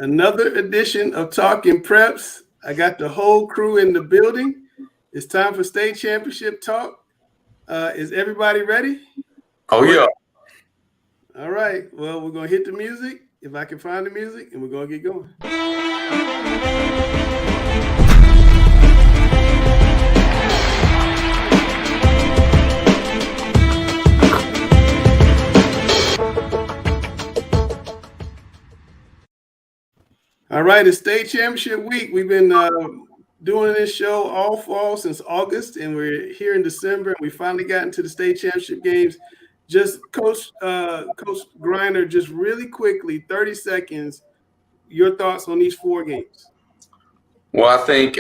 Another edition of Talking Preps. I got the whole crew in the building. It's time for state championship talk. Is everybody ready? Oh, yeah. All right. Well, we're going to hit the music, if I can find the music, and we're going to get going. All right, it's state championship week. We've been doing this show all fall since August, and we're here in December. And we finally got into the state championship games. Just Coach Griner, just really quickly, 30 seconds, your thoughts on these 4 games. Well, I think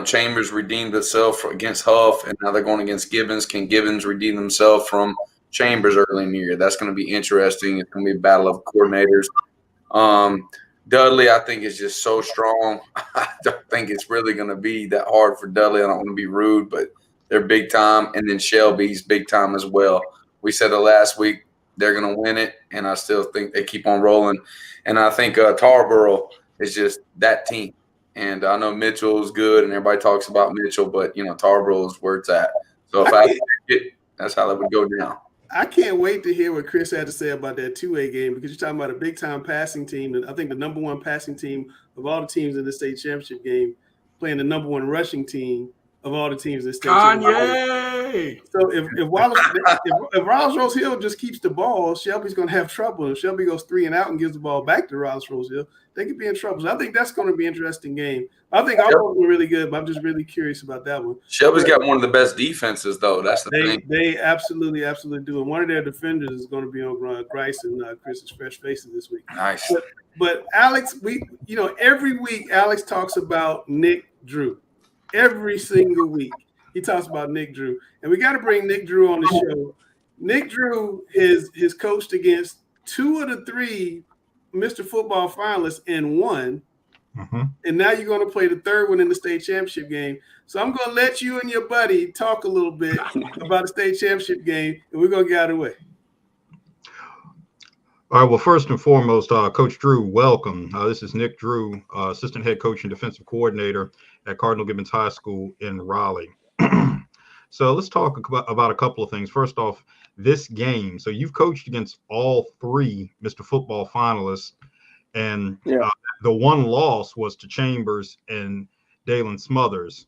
Chambers redeemed itself against Huff, and now they're going against Gibbons. Can Gibbons redeem themselves from Chambers early in the year? That's going to be interesting. It's going to be a battle of coordinators. Dudley, I think, is just so strong. I don't think it's really going to be that hard for Dudley. I don't want to be rude, but they're big time. And then Shelby's big time as well. We said it last week, they're going to win it, and I still think they keep on rolling. And I think Tarboro is just that team. And I know Mitchell is good, and everybody talks about Mitchell, but, Tarboro is where it's at. So if I get it, that's how that would go down. I can't wait to hear what Chris had to say about that 2A game, because you're talking about a big-time passing team, and I think the number 1 passing team of all the teams in the state championship game playing the number 1 rushing team of all the teams in the state championship. So if Wallace-Rose Hill just keeps the ball, Shelby's going to have trouble. If Shelby goes 3 and out and gives the ball back to Wallace-Rose Hill, they could be in trouble. So I think that's going to be an interesting game. I think all of them are really good, but I'm just really curious about that one. Shelby's got one of the best defenses, though. That's the thing. They absolutely do. And one of their defenders is going to be on Grice and Chris's fresh faces this week. Nice. But Alex, every week Alex talks about Nick Drew. Every single week he talks about Nick Drew. And we got to bring Nick Drew on the show. Nick Drew is coached against 2 of the 3 Mr. Football finalists and won. Mm-hmm. And now you're going to play the 3rd one in the state championship game. So I'm going to let you and your buddy talk a little bit about the state championship game, and we're going to get out of the way. All right. Well, first and foremost, Coach Drew, welcome. This is Nick Drew, assistant head coach and defensive coordinator at Cardinal Gibbons High School in Raleigh. So let's talk about a couple of things. First off, this game. So you've coached against all 3 Mr. Football finalists, and the one loss was to Chambers and Dalen Smothers.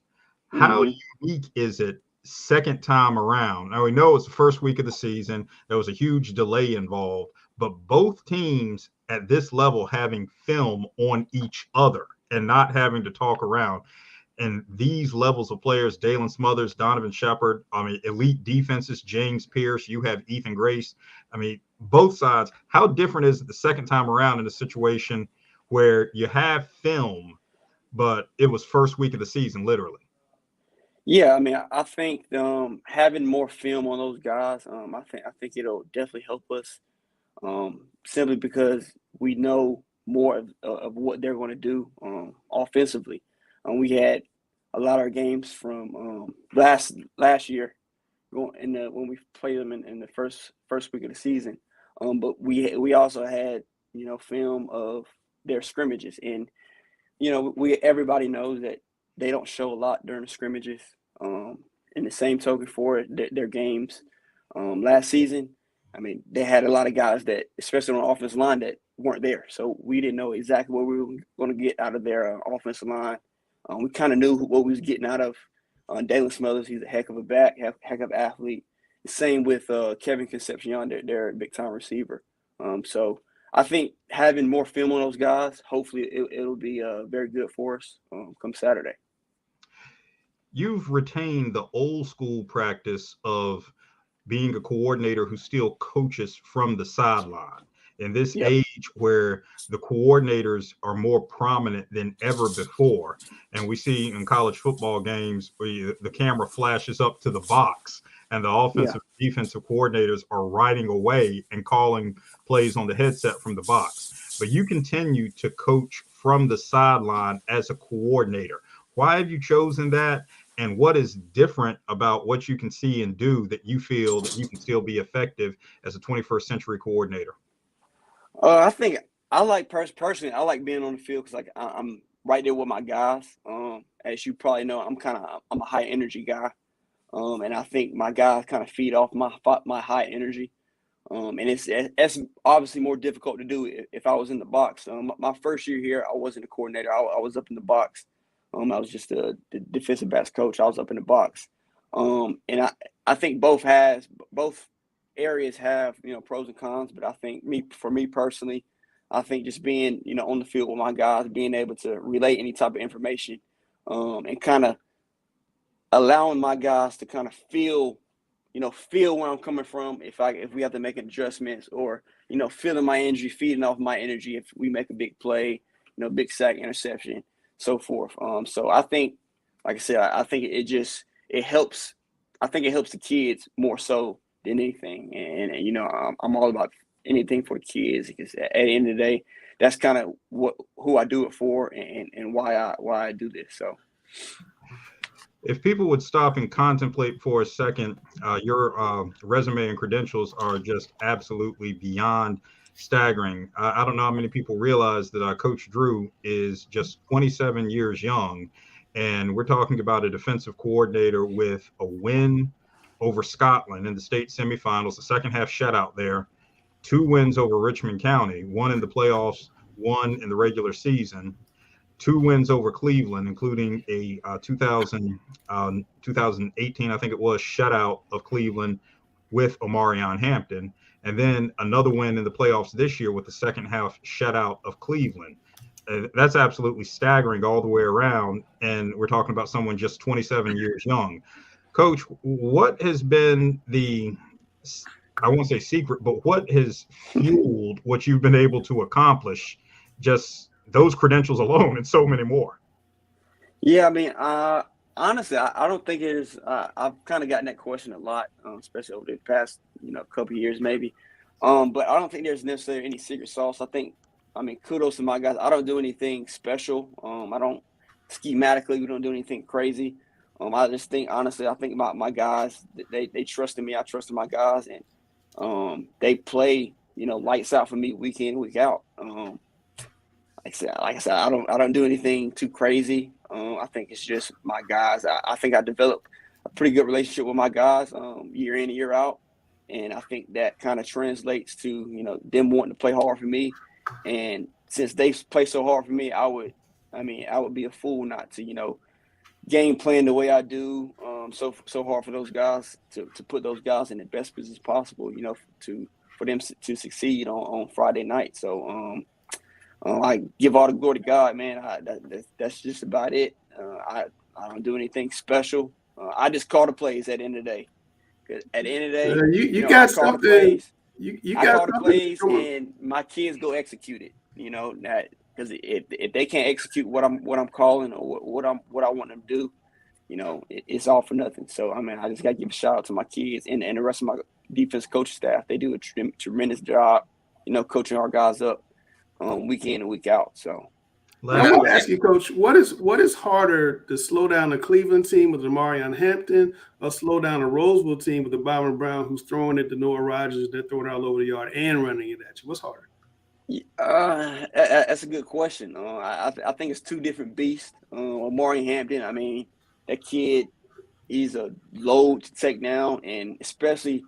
How unique is it second time around? Now, we know it's the first week of the season. There was a huge delay involved, but both teams at this level having film on each other and not having to talk around. And these levels of players, Dalen Smothers, Donovan Shepard, elite defenses, James Pearce, you have Ethan Grice. Both sides. How different is it the second time around in a situation where you have film, but it was first week of the season, literally? Yeah, I think having more film on those guys, I think it'll definitely help us, simply because we know more of what they're going to do offensively. We had a lot of our games from last year when we played them in the first week of the season. But we also had film of their scrimmages, and everybody knows that they don't show a lot during the scrimmages. In the same token for their games last season, they had a lot of guys that, especially on the offensive line, that weren't there. So we didn't know exactly what we were going to get out of their offensive line. We kind of knew what we was getting out of Dalen Smothers. He's a heck of a back, heck of an athlete. The same with Kevin Concepcion, their big-time receiver. So I think having more film on those guys, hopefully it'll be very good for us come Saturday. You've retained the old school practice of being a coordinator who still coaches from the sideline. In this age where the coordinators are more prominent than ever before, and we see in college football games where the camera flashes up to the box and the offensive defensive coordinators are riding away and calling plays on the headset from the box. But you continue to coach from the sideline as a coordinator. Why have you chosen that? And what is different about what you can see and do that you feel that you can still be effective as a 21st century coordinator? I think I like personally, I like being on the field because like I'm right there with my guys. As you probably know, I'm a high energy guy, and I think my guys kind of feed off my high energy. And it's obviously more difficult to do if I was in the box. My first year here, I wasn't a coordinator. I was up in the box. I was just the defensive backs coach. I was up in the box. And I think both areas have, pros and cons. But I think for me personally, I think just being, on the field with my guys, being able to relay any type of information, and kind of allowing my guys to kind of feel where I'm coming from if we have to make adjustments, or, feeling my energy, feeding off my energy if we make a big play, big sack, interception, so forth. So I think, like I said, I think it helps. I think it helps the kids more so than anything. And I'm all about anything for the kids, because at the end of the day, that's kind of who I do it for, and why I do this. So. If people would stop and contemplate for a second, your resume and credentials are just absolutely beyond staggering. I don't know how many people realize that Coach Drew is just 27 years young, and we're talking about a defensive coordinator with a win over Scotland in the state semifinals, the second half shutout there, 2 wins over Richmond County, 1 in the playoffs, 1 in the regular season, 2 wins over Cleveland, including a 2018, I think it was, shutout of Cleveland with Omarion Hampton, and then another win in the playoffs this year with the second half shutout of Cleveland. That's absolutely staggering all the way around, and we're talking about someone just 27 years young. Coach, what has been I won't say secret, but what has fueled what you've been able to accomplish, just those credentials alone and so many more? Yeah, I mean, honestly, I don't think it is. I've kind of gotten that question a lot, especially over the past, couple of years maybe. But I don't think there's necessarily any secret sauce. I mean, kudos to my guys. I don't do anything special. I don't schematically. We don't do anything crazy. I just think, honestly, I think about my guys. They trusted me. I trusted my guys, and they play, lights out for me week in, week out. Like I said, I don't do anything too crazy. I think it's just my guys. I think I developed a pretty good relationship with my guys, year in and year out, and I think that kind of translates to them wanting to play hard for me. And since they play so hard for me, I would be a fool not to game plan the way I do, so hard for those guys to put those guys in the best position possible, for them to succeed on Friday night. So. I give all the glory to God, man. That's just about it. I don't do anything special. I just call the plays at the end of the day. 'Cause at the end of the day, you got something. I call the plays, and my kids go execute it. That because if they can't execute what I'm calling, or what I want them to do, it's all for nothing. So I just gotta give a shout out to my kids and the rest of my defense coaching staff. They do a tremendous job, coaching our guys up. Week in and week out. So I want to ask you, Coach, what is harder to slow down the Cleveland team with Omarion Hampton, or slow down the Roseville team with the Byron Brown, who's throwing it to Noah Rogers, they're throwing it all over the yard and running it at you? What's harder? That's a good question. I think it's 2 different beasts. Omarion Hampton, I mean, that kid, he's a load to take down, and especially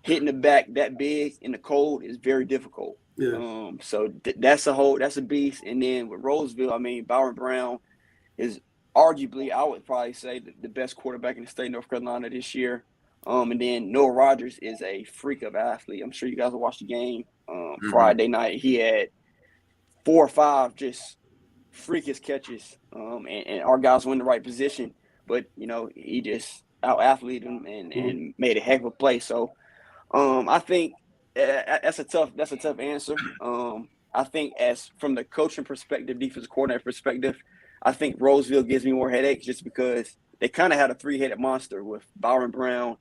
hitting the back that big in the cold is very difficult. Yeah. So that's a beast. And then with Roseville, I mean, Byron Brown is arguably, I would probably say, the best quarterback in the state of North Carolina this year. And then Noah Rogers is a freak of an athlete. I'm sure you guys will watch the game Friday night. He had 4 or 5 just freakish catches, and our guys were in the right position. But he just out-athleted him and made a heck of a play. So I think. That's a tough answer. I think as from the coaching perspective, defensive coordinator perspective, I think Roseville gives me more headaches just because they kind of had a 3-headed monster with Byron Brown,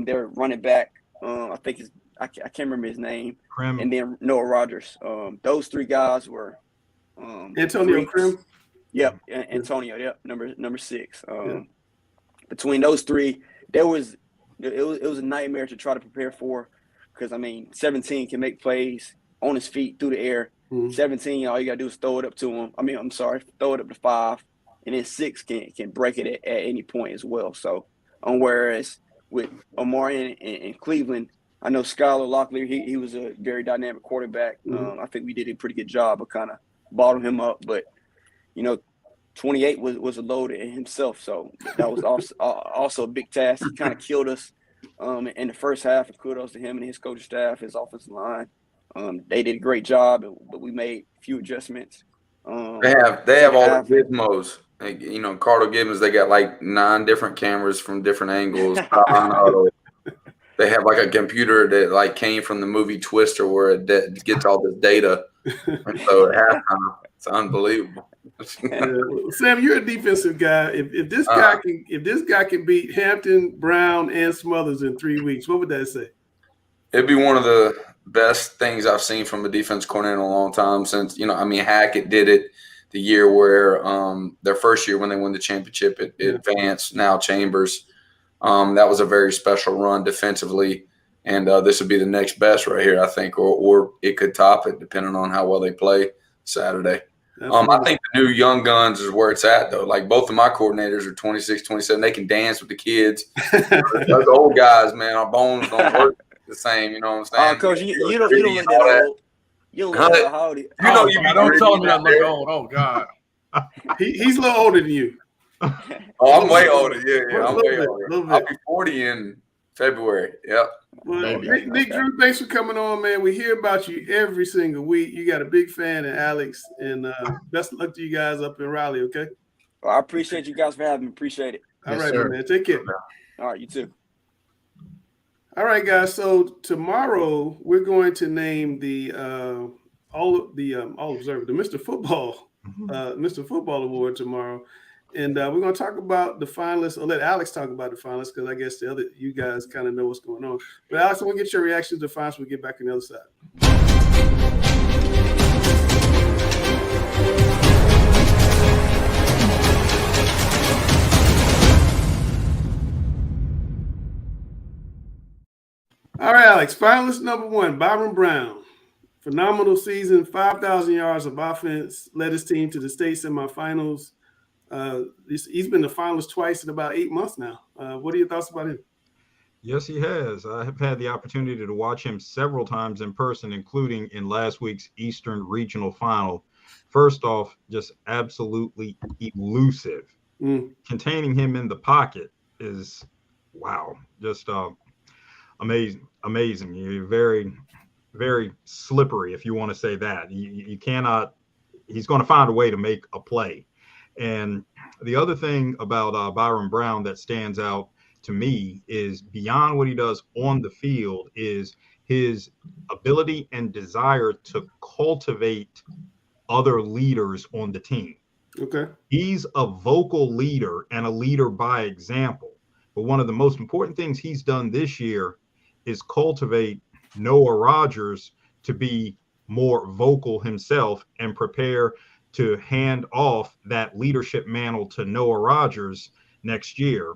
their running back. I think I can't remember his name, and then Noah Rogers. Those 3 guys were Antonio Krim. Yep, Antonio. Yep, number 6. Between those 3, it was a nightmare to try to prepare for. Because, 17 can make plays on his feet through the air. 17, all you got to do is throw it up to him. Throw it up to 5, and then 6 can break it at any point as well. So, whereas with Omari in Cleveland, I know Skylar Locklear, he was a very dynamic quarterback. I think we did a pretty good job of kind of bottling him up, but 28 was a load in himself, so that was also a big task. He kind of killed us in the first half, and kudos to him and his coaching staff, his offensive line. They did a great job, but we made a few adjustments. They have all the gizmos. Cardinal Gibbons, they got like 9 different cameras from different angles. They have like a computer that like came from the movie Twister, where it gets all this data. And so at halftime, it's unbelievable. Sam, you're a defensive guy. If this guy can beat Hampton, Brown, and Smothers in 3 weeks, what would that say? It'd be one of the best things I've seen from a defense coordinator in a long time. Since Hackett did it the year where their first year when they won the championship, it advanced. Now Chambers, that was a very special run defensively, and this would be the next best right here, I think, or it could top it depending on how well they play Saturday. I think the new young guns is where it's at, though. Like, both of my coordinators are 26, 27. They can dance with the kids. Those old guys, man, our bones don't work the same. You know what I'm saying? Coach, you don't look that old. You don't look that old. Don't tell me I look old. Oh, God. He's a little older than you. Oh, I'm way older. Yeah, I'm way older. I'll be 40 in February. Yep. Well, Nick Drew, thanks for coming on, man. We hear about you every single week. You got a big fan in Alex, and best of luck to you guys up in Raleigh, okay? Well, I appreciate you guys for having me. Appreciate it. All right, man. Take care. All right, you too. All right, guys. So tomorrow we're going to name the Mr. Football Award tomorrow. And we're going to talk about the finalists. I'll let Alex talk about the finalists because I guess you guys kind of know what's going on. But Alex, I want to get your reactions to the finalists when we get back on the other side. All right, Alex. Finalist number 1, Byron Brown. Phenomenal season, 5,000 yards of offense, led his team to the state semifinals. He's been the finalist twice in about 8 months now. What are your thoughts about him? Yes, he has. I have had the opportunity to watch him several times in person, including in last week's Eastern Regional Final. First off, just absolutely elusive. Containing him in the pocket is, wow, just amazing. You're very, very slippery, if you want to say that. You cannot – he's going to find a way to make a play. And the other thing about Byron Brown that stands out to me is beyond what he does on the field is his ability and desire to cultivate other leaders on the team. Okay. He's a vocal leader and a leader by example. But one of the most important things he's done this year is cultivate Noah Rogers to be more vocal himself and prepare to hand off that leadership mantle to Noah Rogers next year.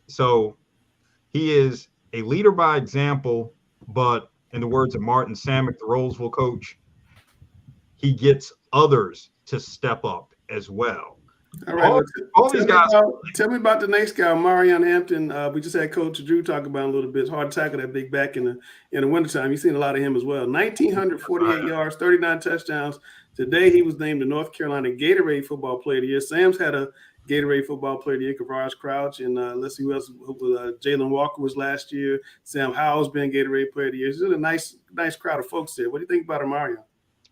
So he is a leader by example, but in the words of Martin Samick, the Rolesville coach, he gets others to step up as well. All right. All these guys. Tell me about the next guy, Marion Hampton. We just had Coach Drew talk about him a little bit. It's hard to tackle that big back in the wintertime. You've seen a lot of him as well. 1,948 yards, 39 touchdowns. Today he was named the North Carolina Gatorade Football Player of the Year. Sam's had a Gatorade Football Player of the Year, Kavaris Crouch, and let's see who else. Jalen Walker was last year. Sam Howell's been Gatorade Player of the Year. It's a nice crowd of folks there. What do you think about Marion?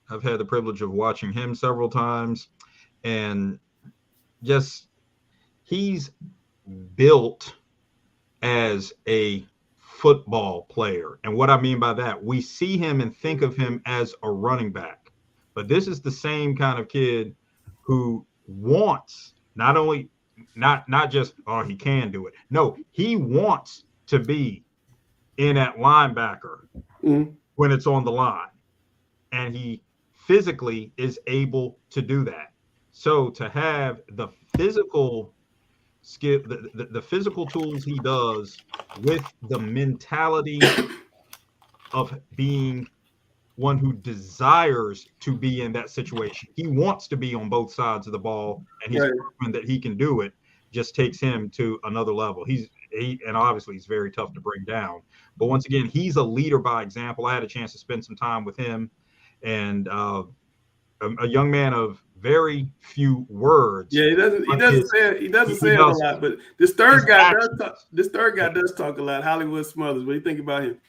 I've had the privilege of watching him several times, and just he's built as a football player. And what I mean by that, we see him and think of him as a running back. But this is the same kind of kid who wants not just, oh, he can do it. No, he wants to be in at linebacker when it's on the line. And he physically is able to do that. So to have the physical skill, the physical tools he does with the mentality of being one who desires to be in that situation. He wants to be on both sides of the ball, and he's proven that he can do it. Just takes him to another level. And obviously he's very tough to bring down. But once again, he's a leader by example. I had a chance to spend some time with him, and a young man of very few words. Yeah, he doesn't say it a lot. But this third guy does talk a lot. Hollywood Smothers. What do you think about him?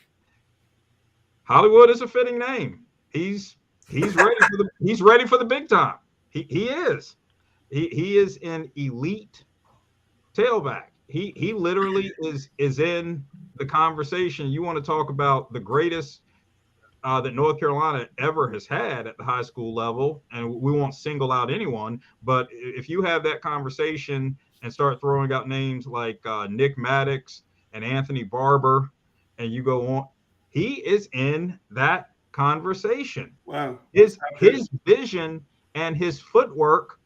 Hollywood is a fitting name. He's ready for the big time. He is. He is an elite tailback. He literally is in the conversation. You want to talk about the greatest that North Carolina ever has had at the high school level, and we won't single out anyone, but if you have that conversation and start throwing out names like Nick Maddox and Anthony Barber, and you go on, he is in that conversation. Wow. His vision and his footwork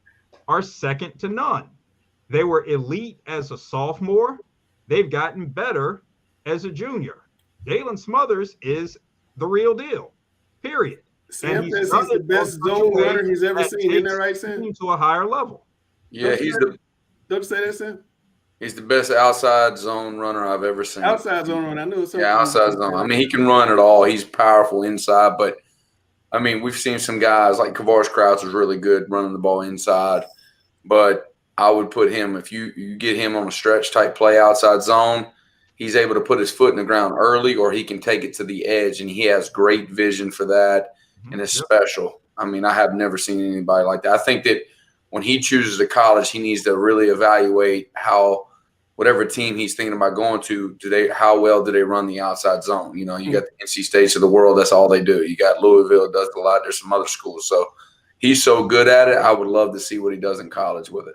are second to none. They were elite as a sophomore. They've gotten better as a junior. Jalen Smothers is the real deal, period. Sam says he's the best zone runner he's ever seen. Isn't that right, Sam? To a higher level. Yeah, don't you say that, Sam? He's the best outside zone runner I've ever seen. Outside zone runner. I knew it. Yeah, outside zone. I mean, he can run it all. He's powerful inside, but I mean, we've seen some guys like Kavaris Krause is really good running the ball inside, but I would put him, if you get him on a stretch type play outside zone, he's able to put his foot in the ground early, or he can take it to the edge, and he has great vision for that, and it's special. I mean, I have never seen anybody like that. I think that when he chooses a college, he needs to really evaluate how whatever team he's thinking about going to, how well do they run the outside zone? You know, you got the NC States of the world, that's all they do. You got Louisville does it a lot. There's some other schools. So he's so good at it, I would love to see what he does in college with it.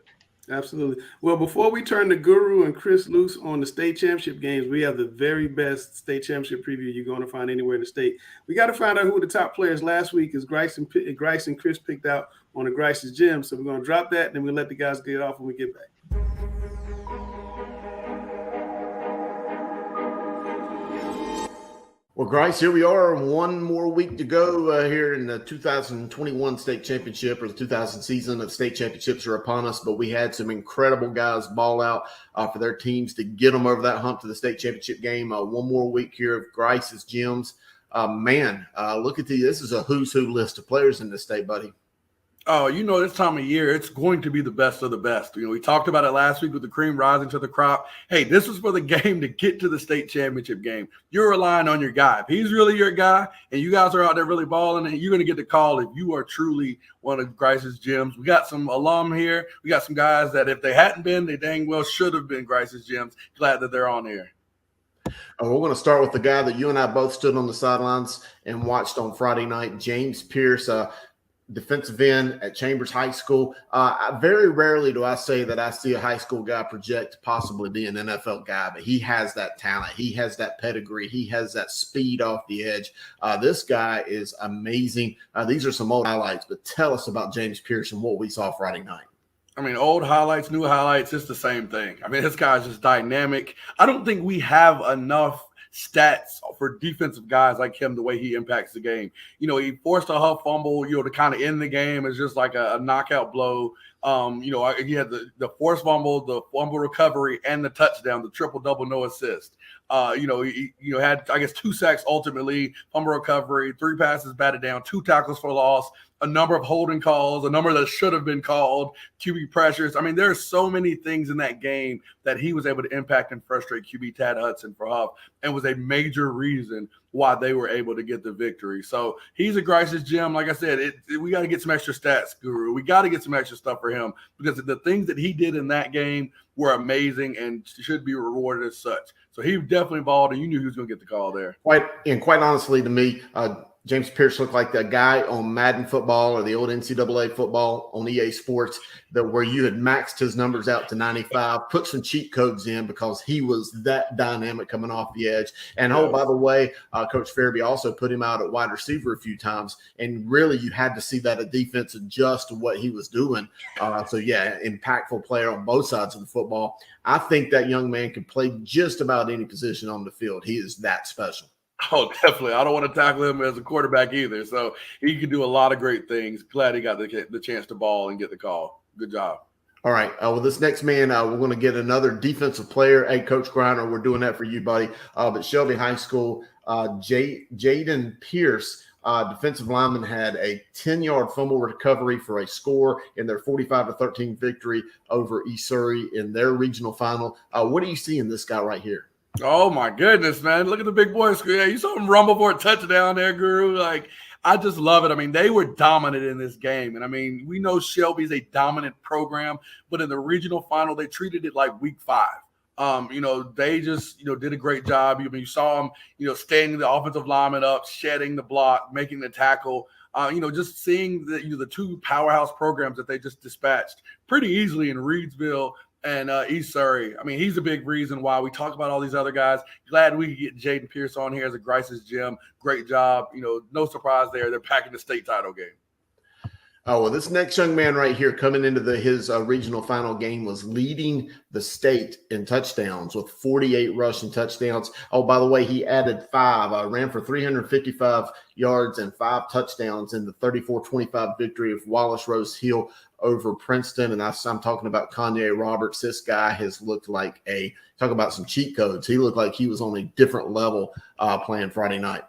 Absolutely. Well, before we turn to Guru and Chris loose on the state championship games, we have the very best state championship preview you're going to find anywhere in the state. We got to find out who the top players last week is Grice and Chris picked out on the Grice's gym. So we're going to drop that, and then we'll let the guys get off when we get back. Well, Grice, here we are. One more week to go here in the 2021 state championship, or the 2000 season of state championships are upon us. But we had some incredible guys ball out for their teams to get them over that hump to the state championship game. One more week here of Grice's gyms. Look at this is a who's who list of players in this state, buddy. Oh, this time of year, it's going to be the best of the best. We talked about it last week with the cream rising to the crop. Hey, this was for the game to get to the state championship game. You're relying on your guy. If he's really your guy and you guys are out there really balling, and you're going to get the call if you are truly one of Grice's gyms. We got some alum here. We got some guys that if they hadn't been, they dang well should have been Grice's gyms. Glad that they're on here. We're going to start with the guy that you and I both stood on the sidelines and watched on Friday night, James Pearce, defensive end at Chambers High School. Very rarely do I say that I see a high school guy project to possibly be an NFL guy, but he has that talent. He has that pedigree. He has that speed off the edge. This guy is amazing. These are some old highlights, but tell us about James Pearce and what we saw Friday night. I mean, old highlights, new highlights, it's the same thing. I mean, this guy's just dynamic. I don't think we have enough stats for defensive guys like him, the way he impacts the game. He forced a Huff fumble, to kind of end the game. It's just like a knockout blow. He had the forced fumble, the fumble recovery, and the touchdown, the triple-double, no assist. He had, I guess, 2 sacks ultimately, fumble recovery, 3 passes batted down, 2 tackles for loss, a number of holding calls, a number that should have been called, QB pressures. I mean, there are so many things in that game that he was able to impact and frustrate QB Tad Hudson for Huff, and was a major reason why they were able to get the victory. So he's a Grice's gym. Like I said, we got to get some extra stats, Guru. We got to get some extra stuff for him, because the things that he did in that game were amazing and should be rewarded as such. So he definitely balled, and you knew he was going to get the call there. Quite honestly, to me, James Pearce looked like that guy on Madden football or the old NCAA football on EA Sports, where you had maxed his numbers out to 95, put some cheat codes in because he was that dynamic coming off the edge. And by the way, Coach Farabee also put him out at wide receiver a few times, and really you had to see that a defense adjust to what he was doing. Impactful player on both sides of the football. I think that young man can play just about any position on the field. He is that special. Oh, definitely. I don't want to tackle him as a quarterback either. So he can do a lot of great things. Glad he got the chance to ball and get the call. Good job. All right. Well, this next man, we're going to get another defensive player. Hey, Coach Griner, we're doing that for you, buddy. But Shelby High School, Jaden Pearce, defensive lineman, had a 10-yard fumble recovery for a score in their 45-13 victory over East Surrey in their regional final. What do you see in this guy right here? Oh, my goodness, man. Look at the big boy screen. Yeah, you saw him rumble for a touchdown there, Guru. Like, I just love it. I mean, they were dominant in this game. And, I mean, we know Shelby's a dominant program, but in the regional final, they treated it like week 5. They just, did a great job. You saw them, standing the offensive lineman up, shedding the block, making the tackle. Just seeing the two powerhouse programs that they just dispatched pretty easily in Reedsville and East Surrey. I mean, he's a big reason why we talk about all these other guys. Glad we could get Jaden Pearce on here as a Grice's gym. Great job. No surprise there. They're packing the state title game. Oh, well, this next young man right here coming into his regional final game was leading the state in touchdowns with 48 rushing touchdowns. Oh, by the way, he added 5, ran for 355 yards and 5 touchdowns in the 34-25 victory of Wallace-Rose Hill over Princeton. And I'm talking about Kanye Roberts. This guy has looked like talk about some cheat codes. He looked like he was on a different level playing Friday night.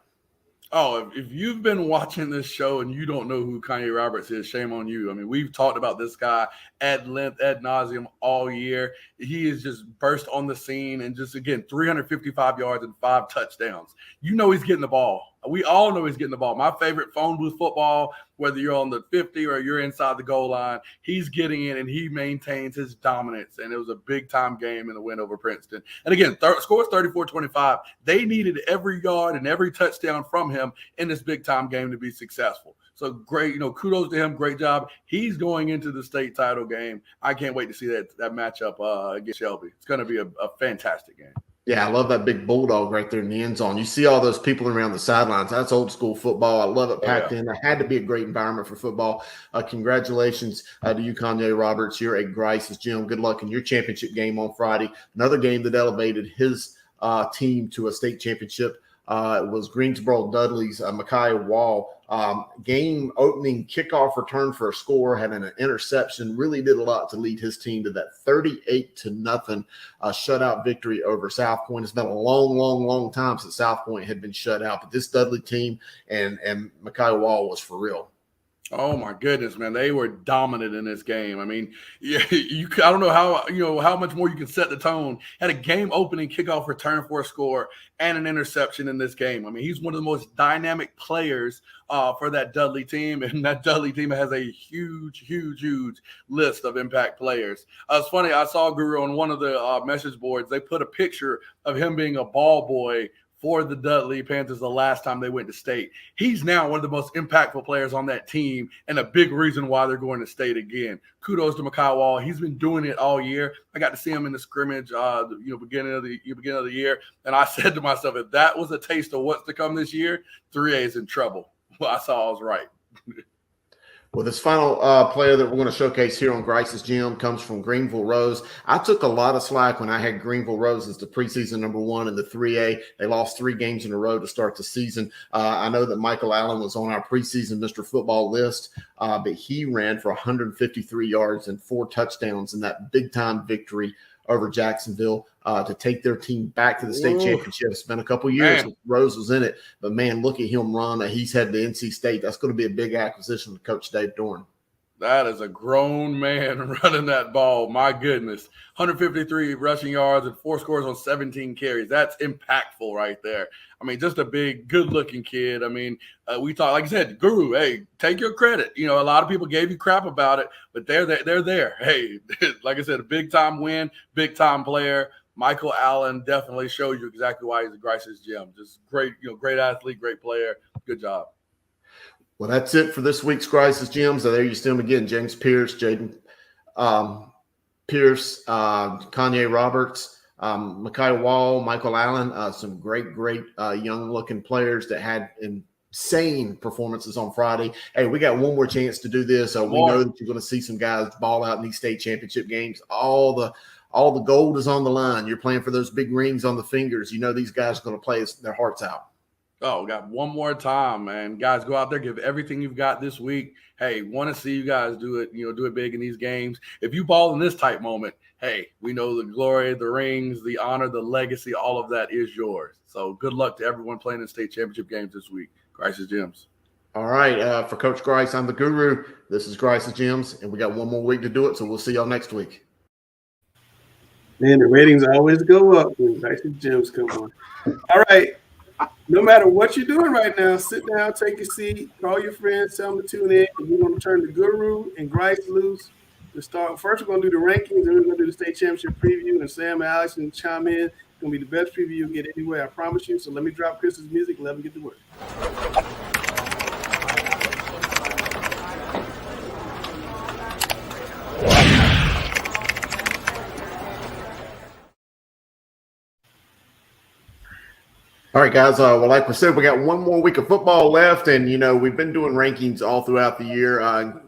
Oh, if you've been watching this show and you don't know who Kanye Roberts is, shame on you. I mean, we've talked about this guy ad length, ad nauseum all year. He is just burst on the scene and just, again, 355 yards and 5 touchdowns. He's getting the ball. We all know he's getting the ball. My favorite phone booth football, whether you're on the 50 or you're inside the goal line, he's getting in and he maintains his dominance. And it was a big-time game in the win over Princeton. And again, scores 34-25. They needed every yard and every touchdown from him in this big-time game to be successful. So great, kudos to him. Great job. He's going into the state title game. I can't wait to see that matchup against Shelby. It's going to be a fantastic game. Yeah, I love that big bulldog right there in the end zone. You see all those people around the sidelines. That's old school football. I love it packed in. It had to be a great environment for football. Congratulations to you, Kanye Roberts. You're at Grice's gym. Good luck in your championship game on Friday. Another game that elevated his team to a state championship was Greensboro Dudley's Micaiah Wall. Game opening kickoff return for a score, had an interception, really did a lot to lead his team to that 38-0 shutout victory over South Point. It's been a long time since South Point had been shut out, but this Dudley team and Micaiah Wall was for real. Oh my goodness, man! They were dominant in this game. I mean, I don't know how much more you can set the tone. Had a game-opening kickoff return for a score and an interception in this game. I mean, he's one of the most dynamic players for that Dudley team, and that Dudley team has a huge list of impact players. It's funny. I saw Guru on one of the message boards. They put a picture of him being a ball boy for the Dudley Panthers the last time they went to state. He's now one of the most impactful players on that team and a big reason why they're going to state again. Kudos to Micaiah Wall. He's been doing it all year. I got to see him in the scrimmage, beginning of the year. And I said to myself, if that was a taste of what's to come this year, 3A is in trouble. Well, I saw I was right. Well, this final player that we're going to showcase here on Grice's gym comes from Greenville Rose. I took a lot of slack when I had Greenville Rose as the preseason #1 in the 3A. They lost 3 games in a row to start the season. I know that Michael Allen was on our preseason Mr. Football list, but he ran for 153 yards and 4 touchdowns in that big-time victory over Jacksonville to take their team back to the state championship. It's been a couple years since Rose was in it, but man, look at him run. He's had the NC State. That's going to be a big acquisition to Coach Dave Dorn. That is a grown man running that ball. My goodness. 153 rushing yards and 4 scores on 17 carries. That's impactful right there. I mean, just a big, good-looking kid. I mean, we talk, like I said, Guru, hey, take your credit. A lot of people gave you crap about it, but they're there. Hey, like I said, a big-time win, big-time player. Michael Allen definitely shows you exactly why he's a Grice's gym. Just great, great athlete, great player. Good job. Well, that's it for this week's Grice's Gyms. So there you see them again: James Pearce, Jaden Pearce, Kanye Roberts, Micaiah Wall, Michael Allen. Some great young-looking players that had insane performances on Friday. Hey, we got one more chance to do this. We know that you're going to see some guys ball out in these state championship games. All the gold is on the line. You're playing for those big rings on the fingers. These guys are going to play their hearts out. Oh, got one more time, man. Guys, go out there, give everything you've got this week. Hey, want to see you guys do it, do it big in these games. If you ball in this type moment, hey, we know the glory, the rings, the honor, the legacy, all of that is yours. So good luck to everyone playing in state championship games this week. Grice's Gyms. All right. For Coach Grice, I'm the guru. This is Grice's Gyms, and we got one more week to do it, so we'll see y'all next week. Man, the ratings always go up when Grice's Gyms come on. All right. No matter what you're doing right now, sit down, take a seat, call your friends, tell them to tune in. And we're going to turn the Guru and Grice loose to start. First, we're going to do the rankings, then we're going to do the state championship preview. And Sam and Alex can chime in. It's going to be the best preview you'll get anywhere, I promise you. So let me drop Chris's music and let him get to work. All right, guys. Well, like we said, we got one more week of football left, and we've been doing rankings all throughout the year.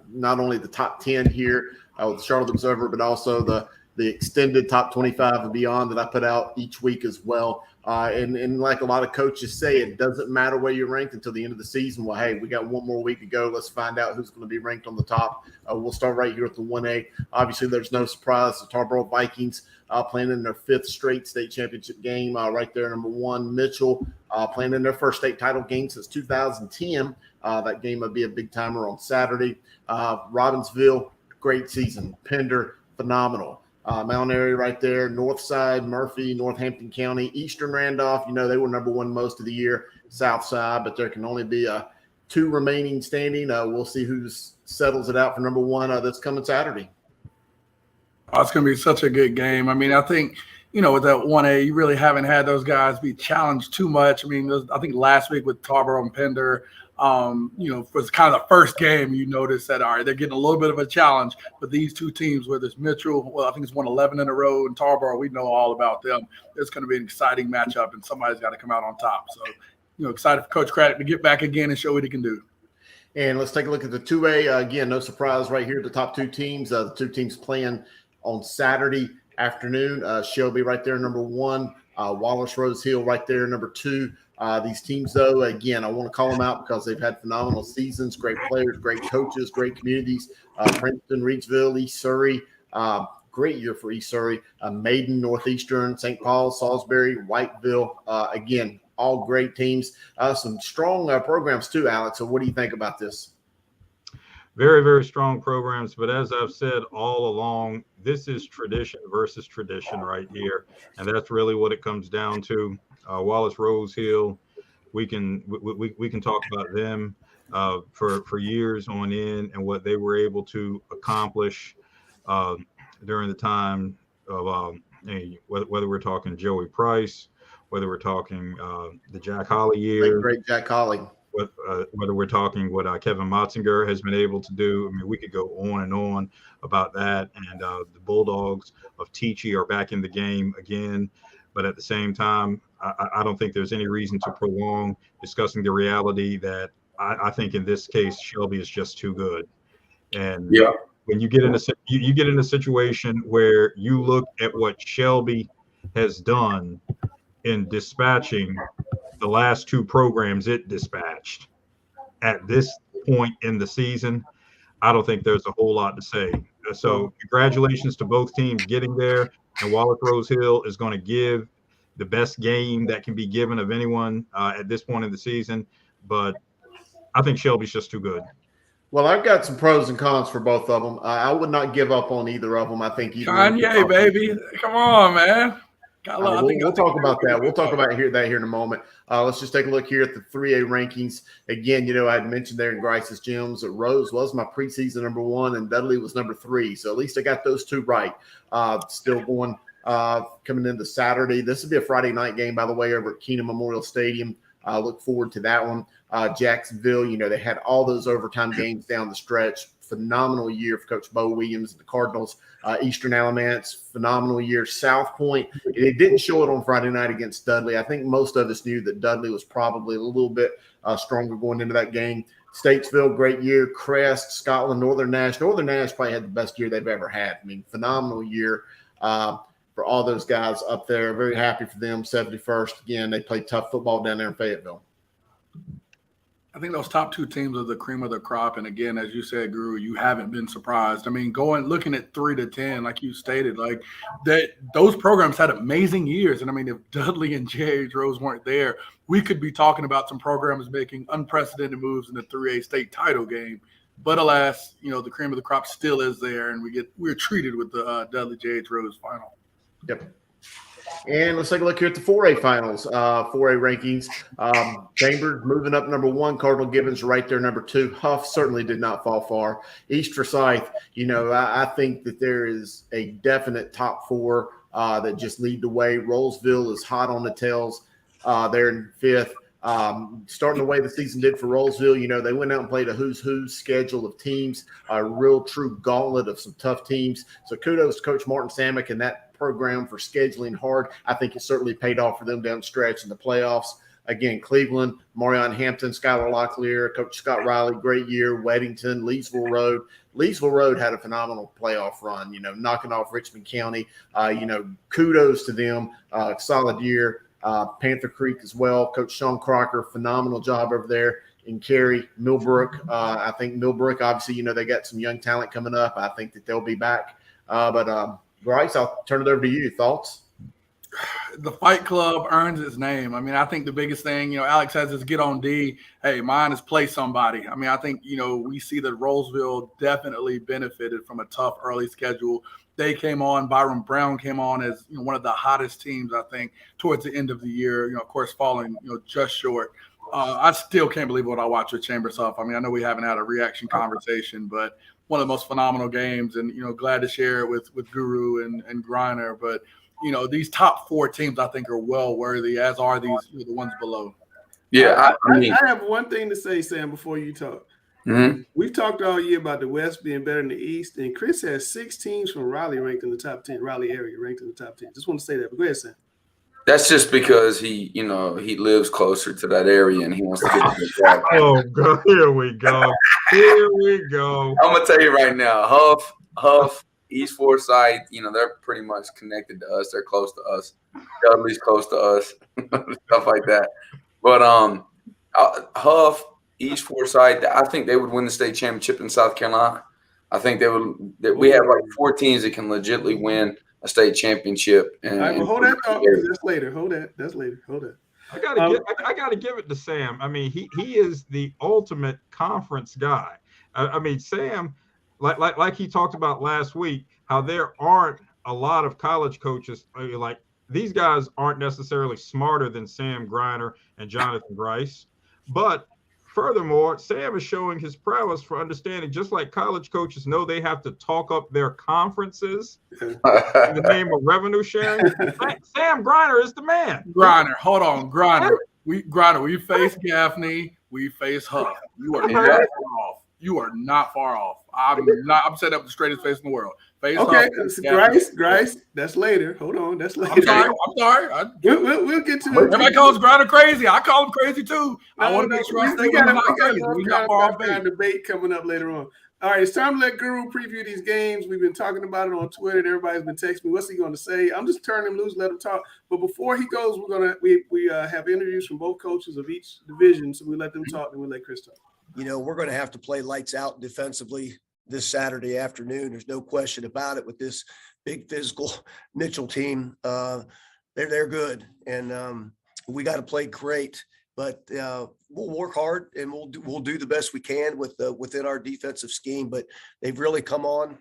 Not only the top 10 here with the Charlotte Observer, but also the extended top 25 and beyond that I put out each week as well. And like a lot of coaches say, it doesn't matter where you're ranked until the end of the season. Well, hey, we got one more week to go. Let's find out who's going to be ranked on the top. We'll start right here at the 1A. Obviously, there's no surprise. The Tarboro Vikings playing in their 5th straight state championship game. Right there, number 1, Mitchell, playing in their first state title game since 2010. That game will be a big timer on Saturday. Robbinsville, great season. Pender, phenomenal. Mount Airy right there, North Side, Murphy, Northampton County, Eastern Randolph. They were number 1 most of the year. South Side, but there can only be 2 remaining standing. We'll see who settles it out for number 1 this coming Saturday. Oh, it's going to be such a good game. I mean, I think, with that 1A, you really haven't had those guys be challenged too much. I mean, I think last week with Tarboro and Pender, was kind of the first game you noticed that, all right, they're getting a little bit of a challenge. But these 2 teams, whether it's Mitchell, well, I think it's won 11 in a row, and Tarboro, we know all about them. It's going to be an exciting matchup, and somebody's got to come out on top. So, excited for Coach Craddock to get back again and show what he can do. And let's take a look at the 2A. Again, no surprise right here, the top 2 teams. The 2 teams playing on Saturday afternoon. Shelby right there, number 1. Wallace-Rose Hill right there, number 2. These teams, though, again, I want to call them out because they've had phenomenal seasons, great players, great coaches, great communities. Princeton, Reidsville, East Surrey, great year for East Surrey. Maiden, Northeastern, St. Paul, Salisbury, Whiteville. Again, all great teams. Some strong programs too, Alex. So what do you think about this? Very, very strong programs. But as I've said all along, this is tradition versus tradition right here. And that's really what it comes down to. Wallace-Rose Hill, we can talk about them for years on end and what they were able to accomplish during the time of whether we're talking Joey Price, whether we're talking the Jack Holly year, great Jack Holly, whether we're talking what Kevin Motzinger has been able to do. I mean, we could go on and on about that. And the Bulldogs of Teachey are back in the game again. But at the same time, I don't think there's any reason to prolong discussing the reality that I think in this case, Shelby is just too good. And when you get in a situation where you look at what Shelby has done in dispatching the last 2 programs it dispatched at this point in the season, I don't think there's a whole lot to say. So congratulations to both teams getting there. And Wallace-Rose Hill is going to give the best game that can be given of anyone at this point in the season. But I think Shelby's just too good. Well, I've got some pros and cons for both of them. I would not give up on either of them. I think Kanye, baby. Come on, man. We'll talk about that. We'll talk about that here in a moment. Let's just take a look here at the 3A rankings. Again, I had mentioned there in Grice's Gyms that Rose was my preseason number 1 and Dudley was number 3. So at least I got those 2 right. Still going coming into Saturday. This will be a Friday night game, by the way, over at Keenan Memorial Stadium. Look forward to that one. Jacksonville, they had all those overtime games down the stretch. Phenomenal year for Coach Bo Williams and the Cardinals. Eastern Alamance, phenomenal year. South Point, it didn't show it on Friday night against Dudley. I think most of us knew that Dudley was probably a little bit stronger going into that game. Statesville, great year. Crest, Scotland, Northern Nash. Northern Nash probably had the best year they've ever had. I mean, phenomenal year for all those guys up there. Very happy for them. 71st. Again, they played tough football down there in Fayetteville. I think those top two teams are the cream of the crop. And again, as you said, Guru, you haven't been surprised. I mean, looking at 3 to 10, like you stated, like that, those programs had amazing years. And I mean, if Dudley and J.H. Rose weren't there, we could be talking about some programs making unprecedented moves in the 3A state title game. But alas, the cream of the crop still is there, and we're treated with the Dudley J.H. Rose final. Yep. And let's take a look here at the 4A finals, 4A rankings. Chambers moving up number 1. Cardinal Gibbons right there, number 2. Huff certainly did not fall far. East Forsyth, I think that there is a definite top 4 that just lead the way. Rollsville is hot on the tails there in 5th. Starting the way the season did for Rollsville, they went out and played a who's who schedule of teams, a real true gauntlet of some tough teams. So kudos to Coach Martin Samick and that program for scheduling hard. I think it certainly paid off for them down the stretch in the playoffs. Again, Cleveland, Marion Hampton, Skylar Locklear, Coach Scott Riley, great year. Weddington, Leesville Road. Leesville Road had a phenomenal playoff run, knocking off Richmond County. Kudos to them. Solid year. Panther Creek as well. Coach Sean Crocker, phenomenal job over there in Cary. Millbrook, I think Millbrook, obviously, they got some young talent coming up. I think that they'll be back. But Grice, I'll turn it over to you. Thoughts? The Fight Club earns its name. I mean, I think the biggest thing, Alex has this get on D. Hey, mine is play somebody. I mean, I think, we see that Rollsville definitely benefited from a tough early schedule. They came on, Byron Brown came on as one of the hottest teams, I think, towards the end of the year, of course, falling, just short. I still can't believe what I watched with Chambers Huff. I mean, I know we haven't had a reaction conversation, but one of the most phenomenal games, and, glad to share it with Guru and Griner. But, these top 4 teams, I think, are well worthy, as are the ones below. Yeah, I have one thing to say, Sam, before you talk. Mm-hmm. We've talked all year about the West being better than the East, and Chris has 6 teams from Raleigh ranked in the top 10, Raleigh area ranked in the top 10. Just want to say that. But go ahead, Sam. That's just because he lives closer to that area and he wants to get to the track. Oh, God. Here we go. Here we go. I'm going to tell you right now, Huff, East Forsyth, they're pretty much connected to us. They're close to us. Dudley's close to us, stuff like that. But Huff, East Forsyth, I think they would win the state championship in South Carolina. I think they would. We have like 4 teams that can legitimately win a state championship. All right, well, hold that thought, because that's later. Hold that. I gotta give it to Sam. I mean, he is the ultimate conference guy. I mean, Sam, like he talked about last week, how there aren't a lot of college coaches. Like, these guys aren't necessarily smarter than Sam Griner and Jonathan Grice, but furthermore, Sam is showing his prowess for understanding, just like college coaches know they have to talk up their conferences in the name of revenue sharing. Sam Griner is the man. Griner, hold on, Griner. We face Gaffney. We face Huff. You are not far off. You are not far off. I'm set up the straightest face in the world. Okay, Grice. That's later. Hold on, that's later. I'm sorry. We'll get to it. Everybody calls Griner crazy. I call him crazy too. I want to make sure I stay with him. We got far off base. Debate coming up later on. All right, it's time to let Guru preview these games. We've been talking about it on Twitter. And everybody's been texting me. What's he going to say? I'm just turning him loose, let him talk. But before he goes, we have interviews from both coaches of each division. So we let them talk, and we let Chris talk. We're going to have to play lights out defensively this Saturday afternoon. There's no question about it with this big physical Mitchell team. They're good, and we got to play great. But we'll work hard, and we'll do the best we can within our defensive scheme. But they've really come on.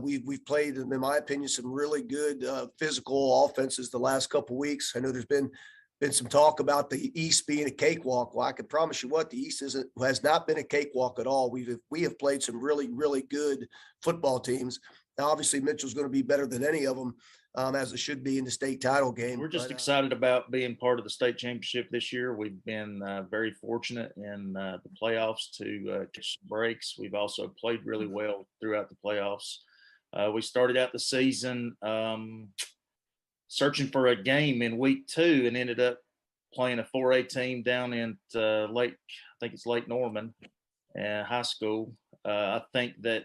We've played, in my opinion, some really good physical offenses the last couple of weeks. I know there's been some talk about the East being a cakewalk. Well, I can promise you what, the East has not been a cakewalk at all. We have played some really, really good football teams. Now, obviously, Mitchell's going to be better than any of them, as it should be in the state title game. We're just excited about being part of the state championship this year. We've been very fortunate in the playoffs to catch breaks. We've also played really well throughout the playoffs. We started out the season searching for a game in week 2 and ended up playing a 4A team down in Lake Norman High School. I think that,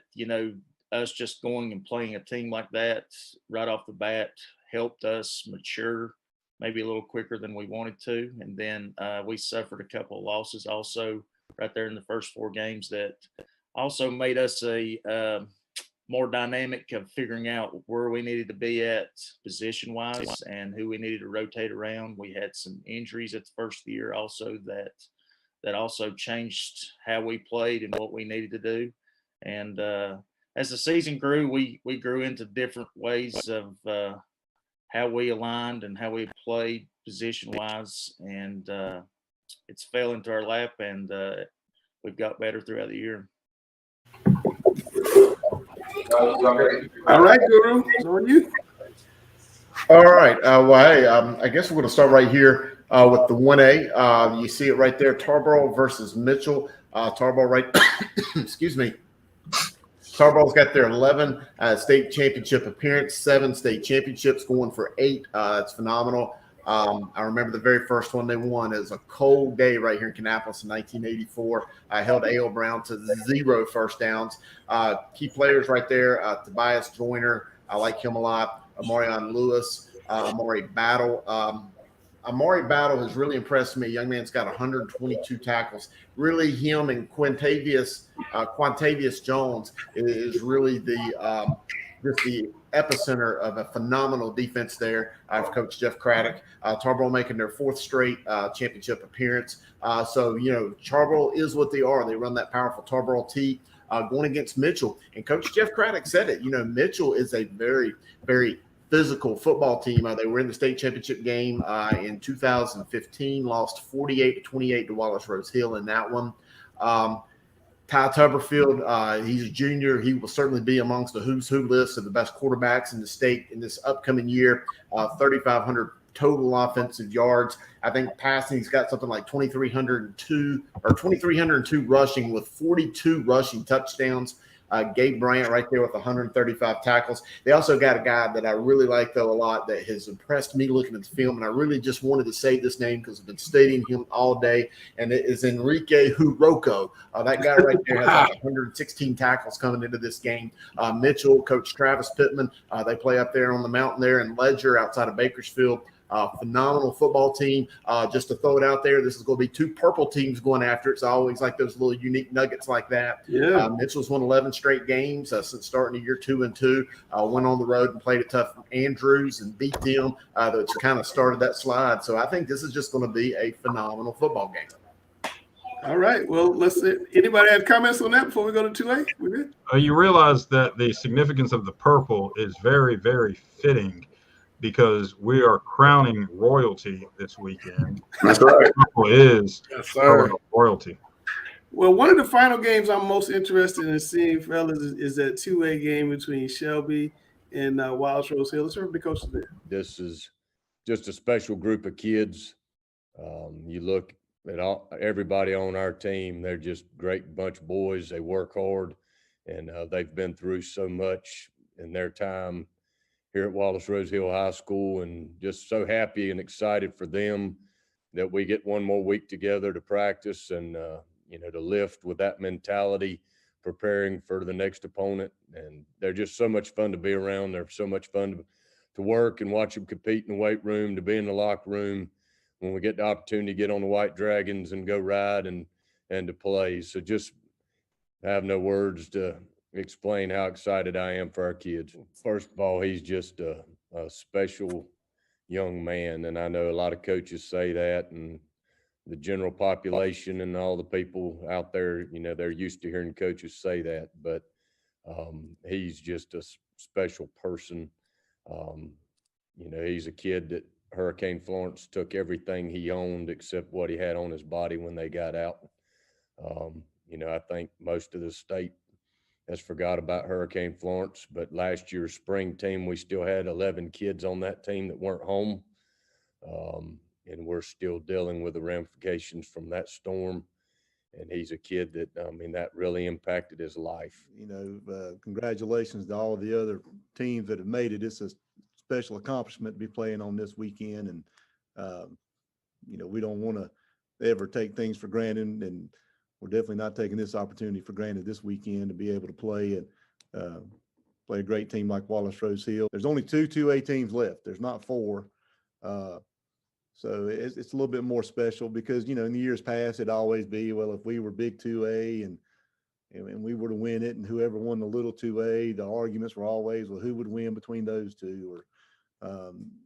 us just going and playing a team like that right off the bat helped us mature maybe a little quicker than we wanted to. And then we suffered a couple of losses also right there in the first 4 games that also made us a more dynamic of figuring out where we needed to be at position-wise and who we needed to rotate around. We had some injuries at the first of the year also that also changed how we played and what we needed to do. And as the season grew, we grew into different ways of how we aligned and how we played position-wise, and it's fell into our lap, and we've got better throughout the year. All right, Guru, it's on you. All right. Well, hey, I guess we're going to start right here with the 1A. You see it right there, Tarboro versus Mitchell. Tarboro, right? Excuse me. Tarboro's got their 11 state championship appearance, 7 state championships, going for 8. That's phenomenal. I remember the very first one they won. It was a cold day right here in Kannapolis in 1984. I held A.L. Brown to 0 first downs. Key players right there, Tobias Joyner. I like him a lot. Amarion Lewis, Amari Battle. Amari Battle has really impressed me. Young man's got 122 tackles. Really, him and Quintavious Jones is really just the epicenter of a phenomenal defense there. I've coached Jeff Craddock. Tarboro making their 4th straight championship appearance. So, Tarboro is what they are. They run that powerful Tarboro T going against Mitchell. And Coach Jeff Craddock said it. Mitchell is a very, very physical football team. They were in the state championship game in 2015, lost 48-28 to Wallace-Rose Hill in that one. Ty Tuberfield, he's a junior. He will certainly be amongst the who's who list of the best quarterbacks in the state in this upcoming year. 3,500 total offensive yards. I think passing, he's got something like 2,302 rushing with 42 rushing touchdowns. Gabe Bryant right there with 135 tackles. They also got a guy that I really like, though, a lot that has impressed me looking at the film, and I really just wanted to say this name because I've been studying him all day, and it is Enrique Huroko. That guy right there has like 116 tackles coming into this game. Mitchell, Coach Travis Pittman, they play up there on the mountain there in Ledger outside of Bakersfield. Phenomenal football team. Just to throw it out there, this is going to be 2 purple teams going after it. It's always like those little unique nuggets like that. Yeah. Mitchell's won 11 straight games since starting the year 2-2. Went on the road and played a tough Andrews and beat them. That's kind of started that slide. So I think this is just going to be a phenomenal football game. All right. Well, let's see. Anybody have comments on that before we go to 2A? We good? You realize that the significance of the purple is very, very fitting, because we are crowning royalty this weekend. That's right. Purple is Yes, sir. royalty. Well, one of the final games I'm most interested in seeing, fellas, is that 2A game between Shelby and Wallace-Rose Hill. Let's hear from the coaches there. This is just a special group of kids. You look at everybody on our team, they're just great bunch of boys. They work hard, and they've been through so much in their time here at Wallace-Rose Hill High School, and just so happy and excited for them that we get one more week together to practice and, to lift with that mentality, preparing for the next opponent. And they're just so much fun to be around. They're so much fun to work and watch them compete in the weight room, to be in the locker room when we get the opportunity to get on the White Dragons and go ride and to play. So just have no words to explain how excited I am for our kids. First of all, he's just a special young man, and I know a lot of coaches say that, and the general population and all the people out there, they're used to hearing coaches say that, but he's just a special person. He's a kid that Hurricane Florence took everything he owned except what he had on his body when they got out. I think most of the state has forgot about Hurricane Florence, but last year's spring team, we still had 11 kids on that team that weren't home. And we're still dealing with the ramifications from that storm. And he's a kid that, that really impacted his life. Congratulations to all of the other teams that have made it. It's a special accomplishment to be playing on this weekend. And, we don't want to ever take things for granted, and we're definitely not taking this opportunity for granted this weekend to be able to play and play a great team like Wallace-Rose Hill. There's only 2 2A teams left. There's not 4. So it's a little bit more special because, in the years past, it'd always be, well, if we were big 2A and we were to win it and whoever won the little 2A, the arguments were always, well, who would win between those two? Or,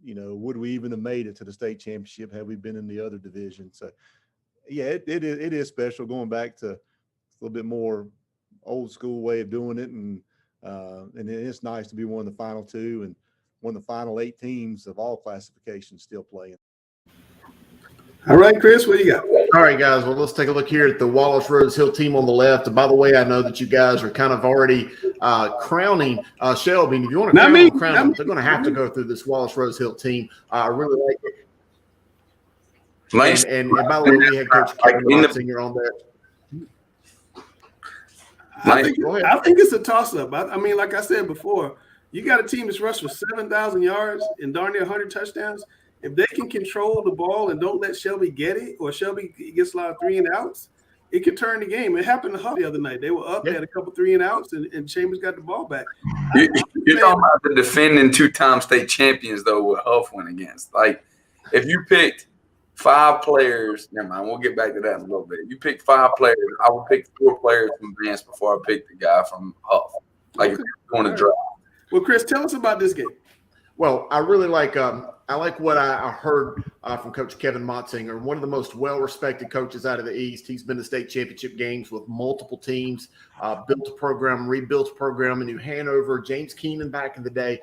would we even have made it to the state championship had we been in the other division? So, yeah, it is special going back to a little bit more old school way of doing it. And it's nice to be one of the final two and one of the final 8 teams of all classifications still playing. All right, Chris, what do you got? All right, guys. Well, let's take a look here at the Wallace-Rose Hill team on the left. And by the way, I know that you guys are kind of already crowning Shelby. And if you want to crown them, they're going to have to go through this Wallace-Rose Hill team. I really like it. And by the way, we had Coach Kevin Monsinger on there. I think it's a toss-up. I mean, like I said before, you got a team that's rushed for 7,000 yards and darn near 100 touchdowns. If they can control the ball and don't let Shelby get it, or Shelby gets a lot of 3-and-outs, it could turn the game. It happened to Huff the other night. They were up, they had a couple 3-and-outs, and Chambers got the ball back. You're talking about the defending 2-time state champions, though, what Huff went against. Like, if you picked 5 players, never mind, we'll get back to that in a little bit. You picked 5 players, I would pick 4 players from Vance before I picked the guy from Huff. Like, if you're going to draft. Well, Chris, tell us about this game. Well, I really like what I heard from Coach Kevin Monsinger, one of the most well-respected coaches out of the East. He's been to state championship games with multiple teams, built a program, rebuilt a program in New Hanover, James Keenan back in the day.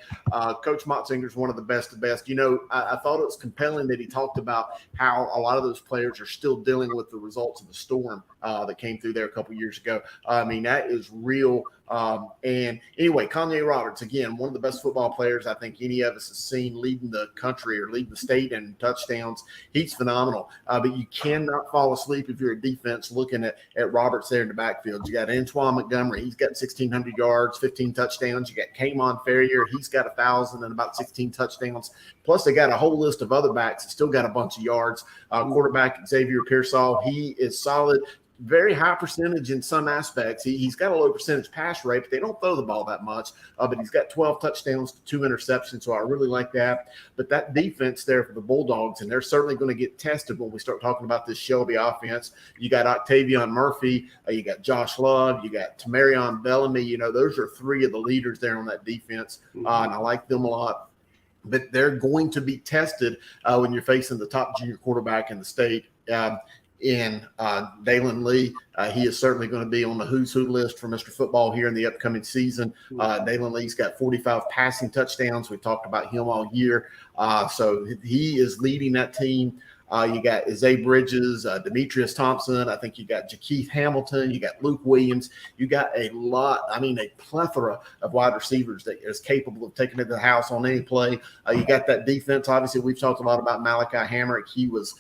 Coach Monsinger is one of the best of the best. I thought it was compelling that he talked about how a lot of those players are still dealing with the results of the storm that came through there a couple years ago. I mean, that is real. And anyway, Kanye Roberts, again, one of the best football players I think any of us has seen leading the country or leading the state in touchdowns. He's phenomenal. But you cannot fall asleep if you're a defense looking at Roberts there in the backfield. You got Antoine Montgomery. He's got 1,600 yards, 15 touchdowns. You got Kamon Ferrier. He's got 1,000 and about 16 touchdowns. Plus, they got a whole list of other backs that still got a bunch of yards. Quarterback Xavier Pearsall, he is solid. Very high percentage in some aspects. He's got a low percentage pass rate, but they don't throw the ball that much. But he's got 12 touchdowns to 2 interceptions, so I really like that. But that defense there for the Bulldogs, and they're certainly going to get tested when we start talking about this Shelby offense. You got Octavian Murphy, you got Josh Love, you got Tamarion Bellamy. Those are 3 of the leaders there on that defense, and I like them a lot. But they're going to be tested when you're facing the top junior quarterback in the state. In Dalen Lee. He is certainly going to be on the who's who list for Mr. Football here in the upcoming season. Dalen Lee's got 45 passing touchdowns. We talked about him all year. So he is leading that team. You got Zay Bridges, Demetrius Thompson. I think you got Jakeith Hamilton. You got Luke Williams. You got a plethora of wide receivers that is capable of taking it to the house on any play. You got that defense. Obviously, we've talked a lot about Malachi Hamrick. He was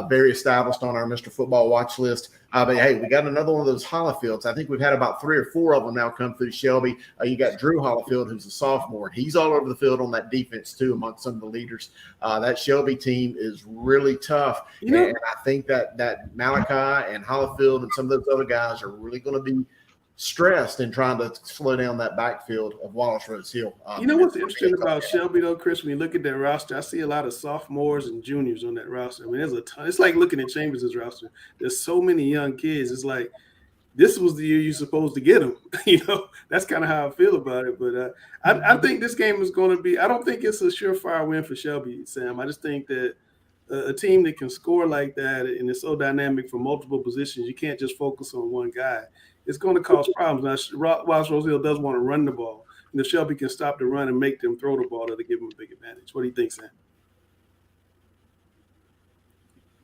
very established on our Mr. Football watch list. But, hey, we got another one of those Hollifields. I think we've had about 3 or 4 of them now come through Shelby. You got Drew Hollifield, who's a sophomore. He's all over the field on that defense, too, amongst some of the leaders. That Shelby team is really tough. And I think that Malachi and Hollifield and some of those other guys are really going to be stressed in trying to slow down that backfield of Wallace-Rose Hill. What's interesting about Shelby, though, Chris, when you look at their roster, I see a lot of sophomores and juniors on that roster. I mean, there's a ton. It's like looking at Chambers' roster. There's so many young kids. It's like this was the year you're supposed to get them. That's kind of how I feel about it. But I think this game is going to be – I don't think it's a surefire win for Shelby, Sam. I just think that a team that can score like that and is so dynamic from multiple positions, you can't just focus on one guy. It's going to cause problems. Now, Wallace-Rose Hill does want to run the ball. And if Shelby can stop the run and make them throw the ball, that'll give them a big advantage. What do you think, Sam?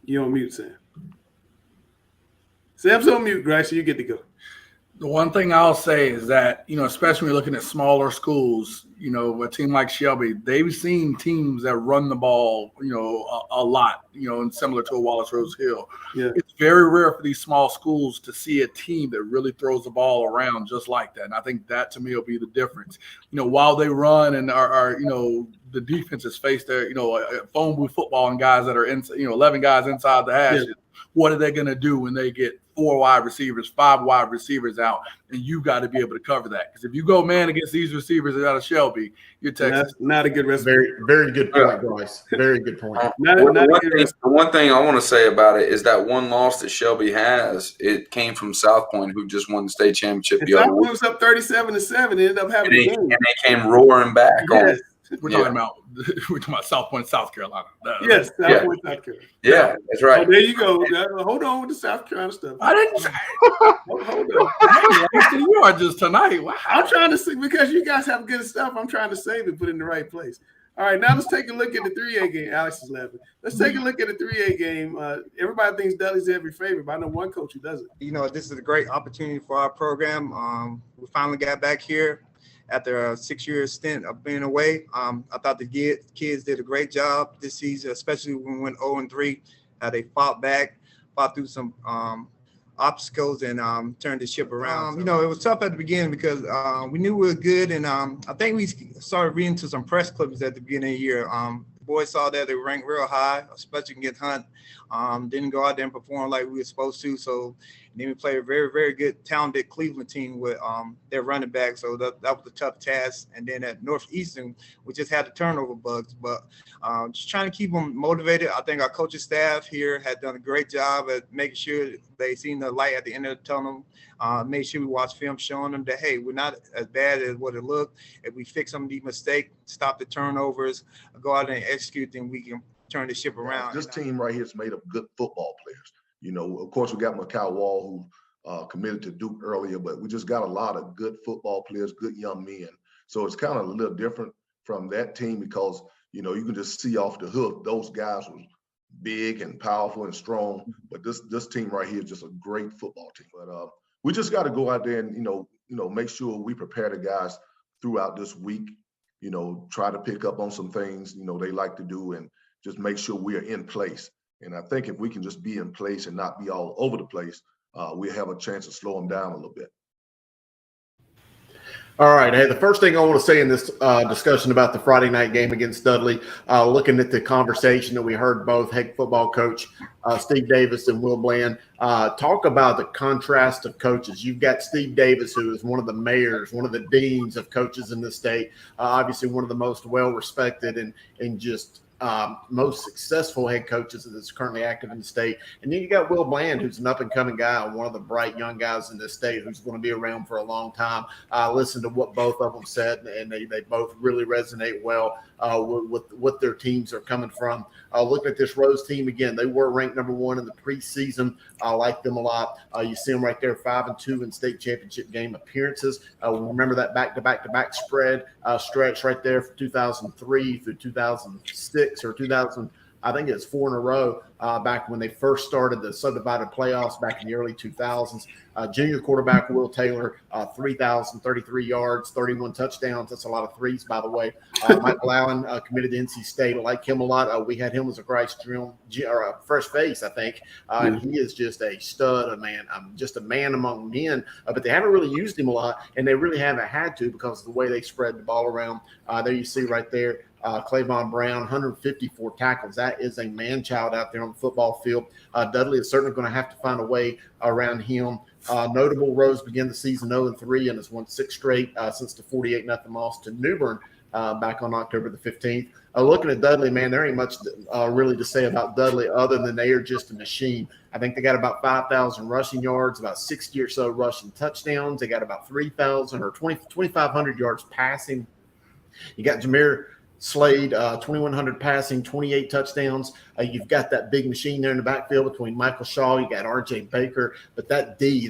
You're on mute, Sam. Sam's on mute, Grice, so you get to go. The one thing I'll say is that, especially when you're looking at smaller schools, a team like Shelby, they've seen teams that run the ball, a lot, and similar to a Wallace-Rose Hill. Yeah. It's very rare for these small schools to see a team that really throws the ball around just like that. And I think that, to me, will be the difference. While they run and are the defenses face their, phone booth football and guys that are, 11 guys inside the hashes. Yeah. What are they going to do when they get 4 wide receivers, 5 wide receivers out, and you got to be able to cover that. Because if you go man against these receivers out of Shelby, you're Texas. That's not a good recipe. Very, very good point, Grice. Very good point. The one thing I want to say about it is that one loss that Shelby has, it came from South Point, who just won the state championship the other week. Was up 37-7. Ended up having a game. And they came roaring back on it. We're talking about South Point, South Carolina. Yes, South Point, South Carolina. Yeah, that's right. Oh, there you go. Hold on with the South Carolina stuff. I didn't say. Hold on. You are just tonight. Wow. I'm trying to see, because you guys have good stuff. I'm trying to save it, put it in the right place. All right, now let's take a look at the 3A game. Alex is laughing. Let's take a look at the 3A game. Everybody thinks Dudley's every favorite, but I know one coach who doesn't. You know, this is a great opportunity for our program. We finally got back here after a 6-year stint of being away. I thought the kids did a great job this season, especially when we went 0-3. They fought back, fought through some obstacles, and turned the ship around. You know, it was tough at the beginning because we knew we were good, and I think we started reading to some press clippings at the beginning of the year. The boys saw that they ranked real high, especially against Hunt. Didn't go out there and perform like we were supposed to. So then we played a very, very good, talented Cleveland team with their running back. So that was a tough task. And then at Northeastern, we just had the turnover bugs. But just trying to keep them motivated. I think our coaching staff here had done a great job at making sure they seen the light at the end of the tunnel. Made sure we watch film showing them that, hey, we're not as bad as what it looked. If we fix some of these mistakes, stop the turnovers, go out and execute, then we can turn the ship around. This team right here is made of good football players. You know, of course, we got Mikal Wall, who committed to Duke earlier, but we just got a lot of good football players, good young men. So it's kind of a little different from that team because, you know, you can just see off the hook, those guys were big and powerful and strong. But this team right here is just a great football team. But we just got to go out there and, you know, make sure we prepare the guys throughout this week, you know, try to pick up on some things, you know, they like to do and just make sure we are in place. And I think if we can just be in place and not be all over the place, we have a chance to slow them down a little bit. All right. Hey, the first thing I want to say in this discussion about the Friday night game against Dudley, looking at the conversation that we heard both head football coach Steve Davis and Will Bland talk about the contrast of coaches. You've got Steve Davis, who is one of the mayors, one of the deans of coaches in the state, obviously one of the most well-respected and just most successful head coaches that's currently active in the state. And then you got Will Bland, who's an up-and-coming guy, one of the bright young guys in this state who's going to be around for a long time. Listen to what both of them said, and they both really resonate well with what their teams are coming from. Looking at this Rose team again, they were ranked number 1 in the preseason. I like them a lot. You see them right there, 5-2 in state championship game appearances. Remember that back-to-back-to-back spread stretch right there from 2003 through 2006 or 2000. I think it's 4 in a row back when they first started the subdivided playoffs back in the early 2000s. Junior quarterback Will Taylor, 3,033 yards, 31 touchdowns. That's a lot of threes, by the way. Michael Allen committed to NC State. I like him a lot. We had him as a Grice fresh face, I think. And he is just a stud, just a man among men. But they haven't really used him a lot, and they really haven't had to because of the way they spread the ball around. There you see right there. Clavon Brown, 154 tackles. That is a man-child out there on the football field. Dudley is certainly going to have to find a way around him. Notable, Rose began the season 0-3 and has won 6 straight since the 48-0 loss to New Bern back on October the 15th. Looking at Dudley, man, there ain't much really to say about Dudley other than they are just a machine. I think they got about 5,000 rushing yards, about 60 or so rushing touchdowns. They got about 3,000 or 2,500 yards passing. You got Jameer Slade, 2,100 passing, 28 touchdowns. You've got that big machine there in the backfield between Michael Shaw. You got R.J. Baker. But that D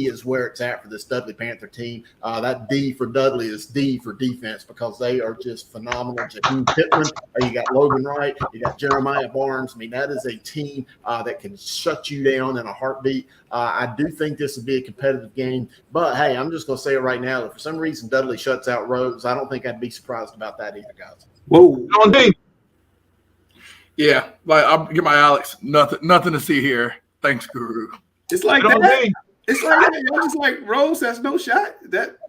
is where it's at for this Dudley Panther team. That D for Dudley is D for defense because they are just phenomenal. Jaheim Pittman, you got Logan Wright, you got Jeremiah Barnes. I mean, that is a team that can shut you down in a heartbeat. I do think this will be a competitive game. But, hey, I'm just going to say it right now. If for some reason Dudley shuts out Rose, I don't think I'd be surprised about that either, guys. Whoa. Yeah, like I'll give my Alex nothing to see here. Thanks, Guru. It's like that. It's like y'all just like Rose has no shot.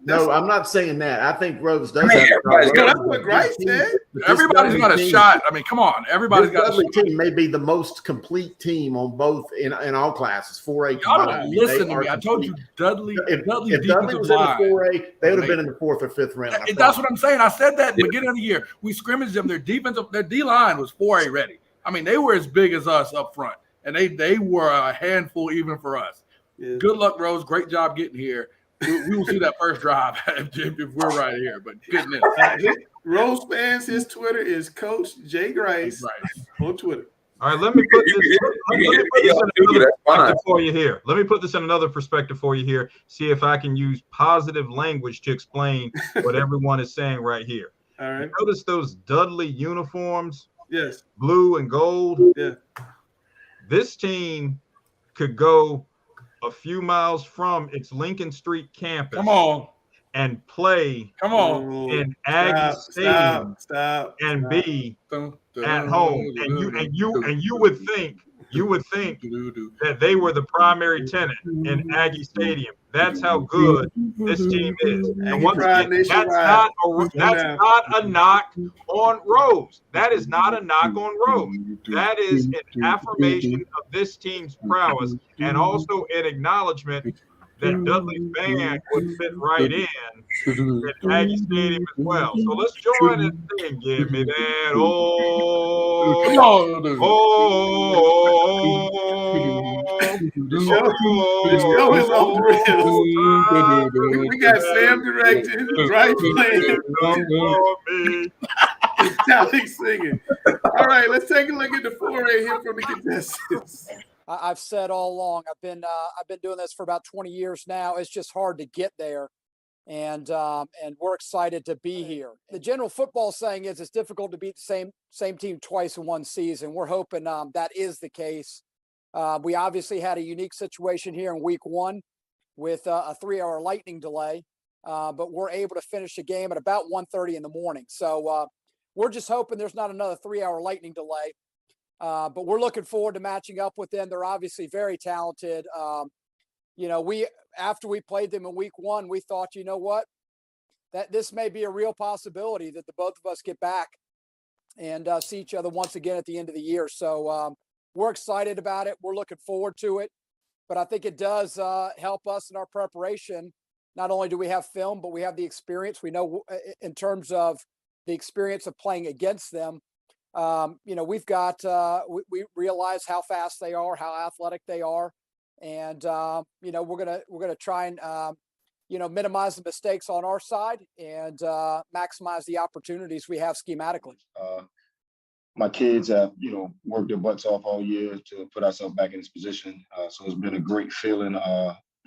No, I'm not saying that. I think Rose does. I mean, everybody's got that's what Grice said. Everybody's got a shot. I mean, come on. Everybody's got a Dudley shot. team may be the most complete team on both in all classes. 4A. Y'all don't listen to me. I told you, Dudley. If Dudley was defensive in the line. 4A, they would have been in the 4th or 5th round. That's what I'm saying. I said that at the beginning of the year. We scrimmaged them. Their D line was 4A ready. I mean, they were as big as us up front, and they were a handful even for us. Yeah. Good luck, Rose. Great job getting here. We will see that first drive if we're right here. But goodness, Rose fans, his Twitter is Coach J Grice on Twitter. All right, let me put this for you here. Let me put this in another perspective for you here. See if I can use positive language to explain what everyone is saying right here. All right. You notice those Dudley uniforms? Yes. Blue and gold. Yeah. This team could go a few miles from its Lincoln Street campus. Come on. And play in Aggie Stadium and be at home. And you would think that they were the primary tenant in Aggie Stadium. That's how good this team is. And once again, that's not a knock on Rose. That is not a knock on Rose. That is an affirmation of this team's prowess and also an acknowledgement that Dudley's band would fit right in at Aggie Stadium as well. So let's join and sing. Give me that. The show is on the rails. We got Sam directing, Grice playing, Alex singing. All right, let's take a look at the 4A here from the contestants. I've said all along, I've been doing this for about 20 years now. It's just hard to get there, and we're excited to be here. The general football saying is it's difficult to beat the same team twice in one season. We're hoping that is the case. We obviously had a unique situation here in week 1 with a 3-hour lightning delay, but we're able to finish the game at about 1:30 in the morning. So we're just hoping there's not another 3-hour lightning delay. But we're looking forward to matching up with them. They're obviously very talented. After we played them in week 1, we thought, you know what, that this may be a real possibility that the both of us get back and see each other once again at the end of the year. So we're excited about it. We're looking forward to it. But I think it does help us in our preparation. Not only do we have film, but we have the experience. We know in terms of the experience of playing against them. We've got, we realize how fast they are, how athletic they are. And, we're going to try and, minimize the mistakes on our side and maximize the opportunities we have schematically. My kids have, worked their butts off all year to put ourselves back in this position. So it's been a great feeling.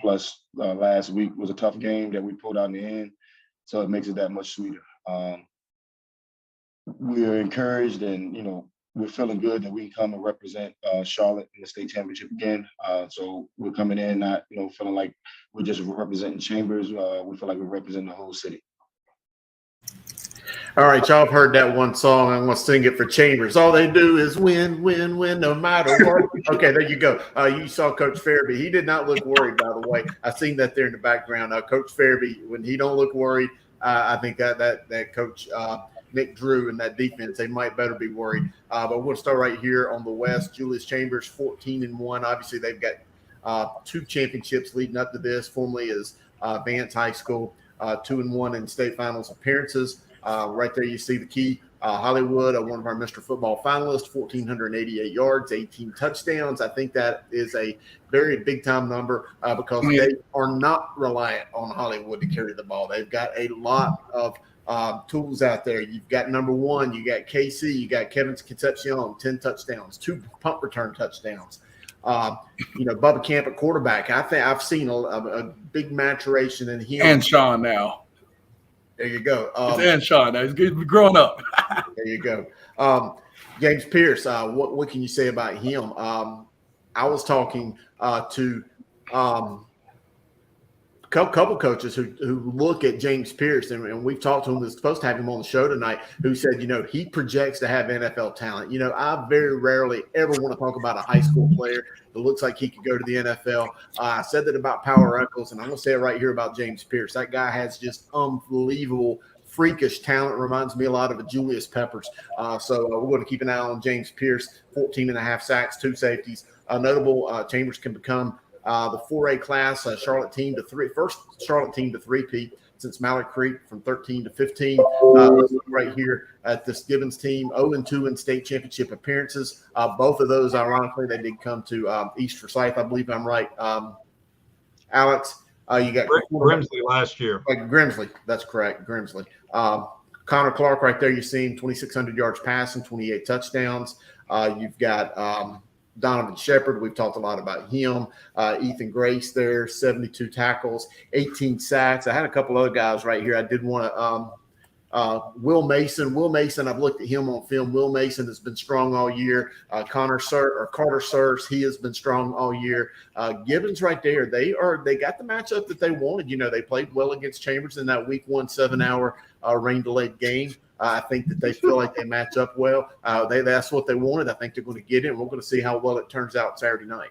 Plus last week was a tough game that we pulled out in the end. So it makes it that much sweeter. We're encouraged and, we're feeling good that we can come and represent Charlotte in the state championship again. So we're coming in not, feeling like we're just representing Chambers. We feel like we're representing the whole city. All right, y'all have heard that one song. I'm going to sing it for Chambers. All they do is win, win, win, no matter what. Okay, there you go. You saw Coach Farabee. He did not look worried, by the way. I seen that there in the background. Coach Farabee, when he don't look worried, I think that Coach Nick Drew and that defense, they might better be worried. But we'll start right here on the West. Julius Chambers, 14-1. Obviously, they've got 2 championships leading up to this. Formerly as Vance High School, 2-1 in state finals appearances. Right there, you see the key. Hollywood, one of our Mr. Football finalists, 1,488 yards, 18 touchdowns. I think that is a very big-time number because they are not reliant on Hollywood to carry the ball. They've got a lot of tools out there. You've got number 1, you got KC, you got Kevin Concepcion, 10 touchdowns, 2 punt return touchdowns. Bubba Camp at quarterback. I think I've seen a big maturation in him. And Sean now. There you go. And Sean now. He's growing up. There you go. James Pearce, what can you say about him? I was talking to couple coaches who look at James Pearce, and we've talked to him. We're supposed to have him on the show tonight, who said, he projects to have NFL talent. I very rarely ever want to talk about a high school player that looks like he could go to the NFL. I said that about Power Eccles, and I'm going to say it right here about James Pearce. That guy has just unbelievable, freakish talent. Reminds me a lot of a Julius Peppers. So we're going to keep an eye on James Pearce, 14.5 sacks, 2 safeties. Notable Chambers can become the 4A class, Charlotte team to first Charlotte team to three-peat since Mallard Creek from 13 to 15. Let's look right here at this Gibbons team, 0-2 in state championship appearances. Both of those, ironically, they did come to East Forsyth. I believe I'm right. Alex, you got Grimsley last year. Grimsley, that's correct, Grimsley. Connor Clark right there, you see him, 2,600 yards passing, 28 touchdowns. You've got Donovan Shepard, we've talked a lot about him. Ethan Grice there, 72 tackles, 18 sacks. I had a couple other guys right here. I did want to Will Mason. Will Mason, I've looked at him on film. Will Mason has been strong all year. Carter Searce, he has been strong all year. Gibbons right there, they got the matchup that they wanted. They played well against Chambers in that week 1 7-hour rain-delayed game. I think that they feel like they match up well. That's what they wanted. I think they're going to get it, and we're going to see how well it turns out Saturday night.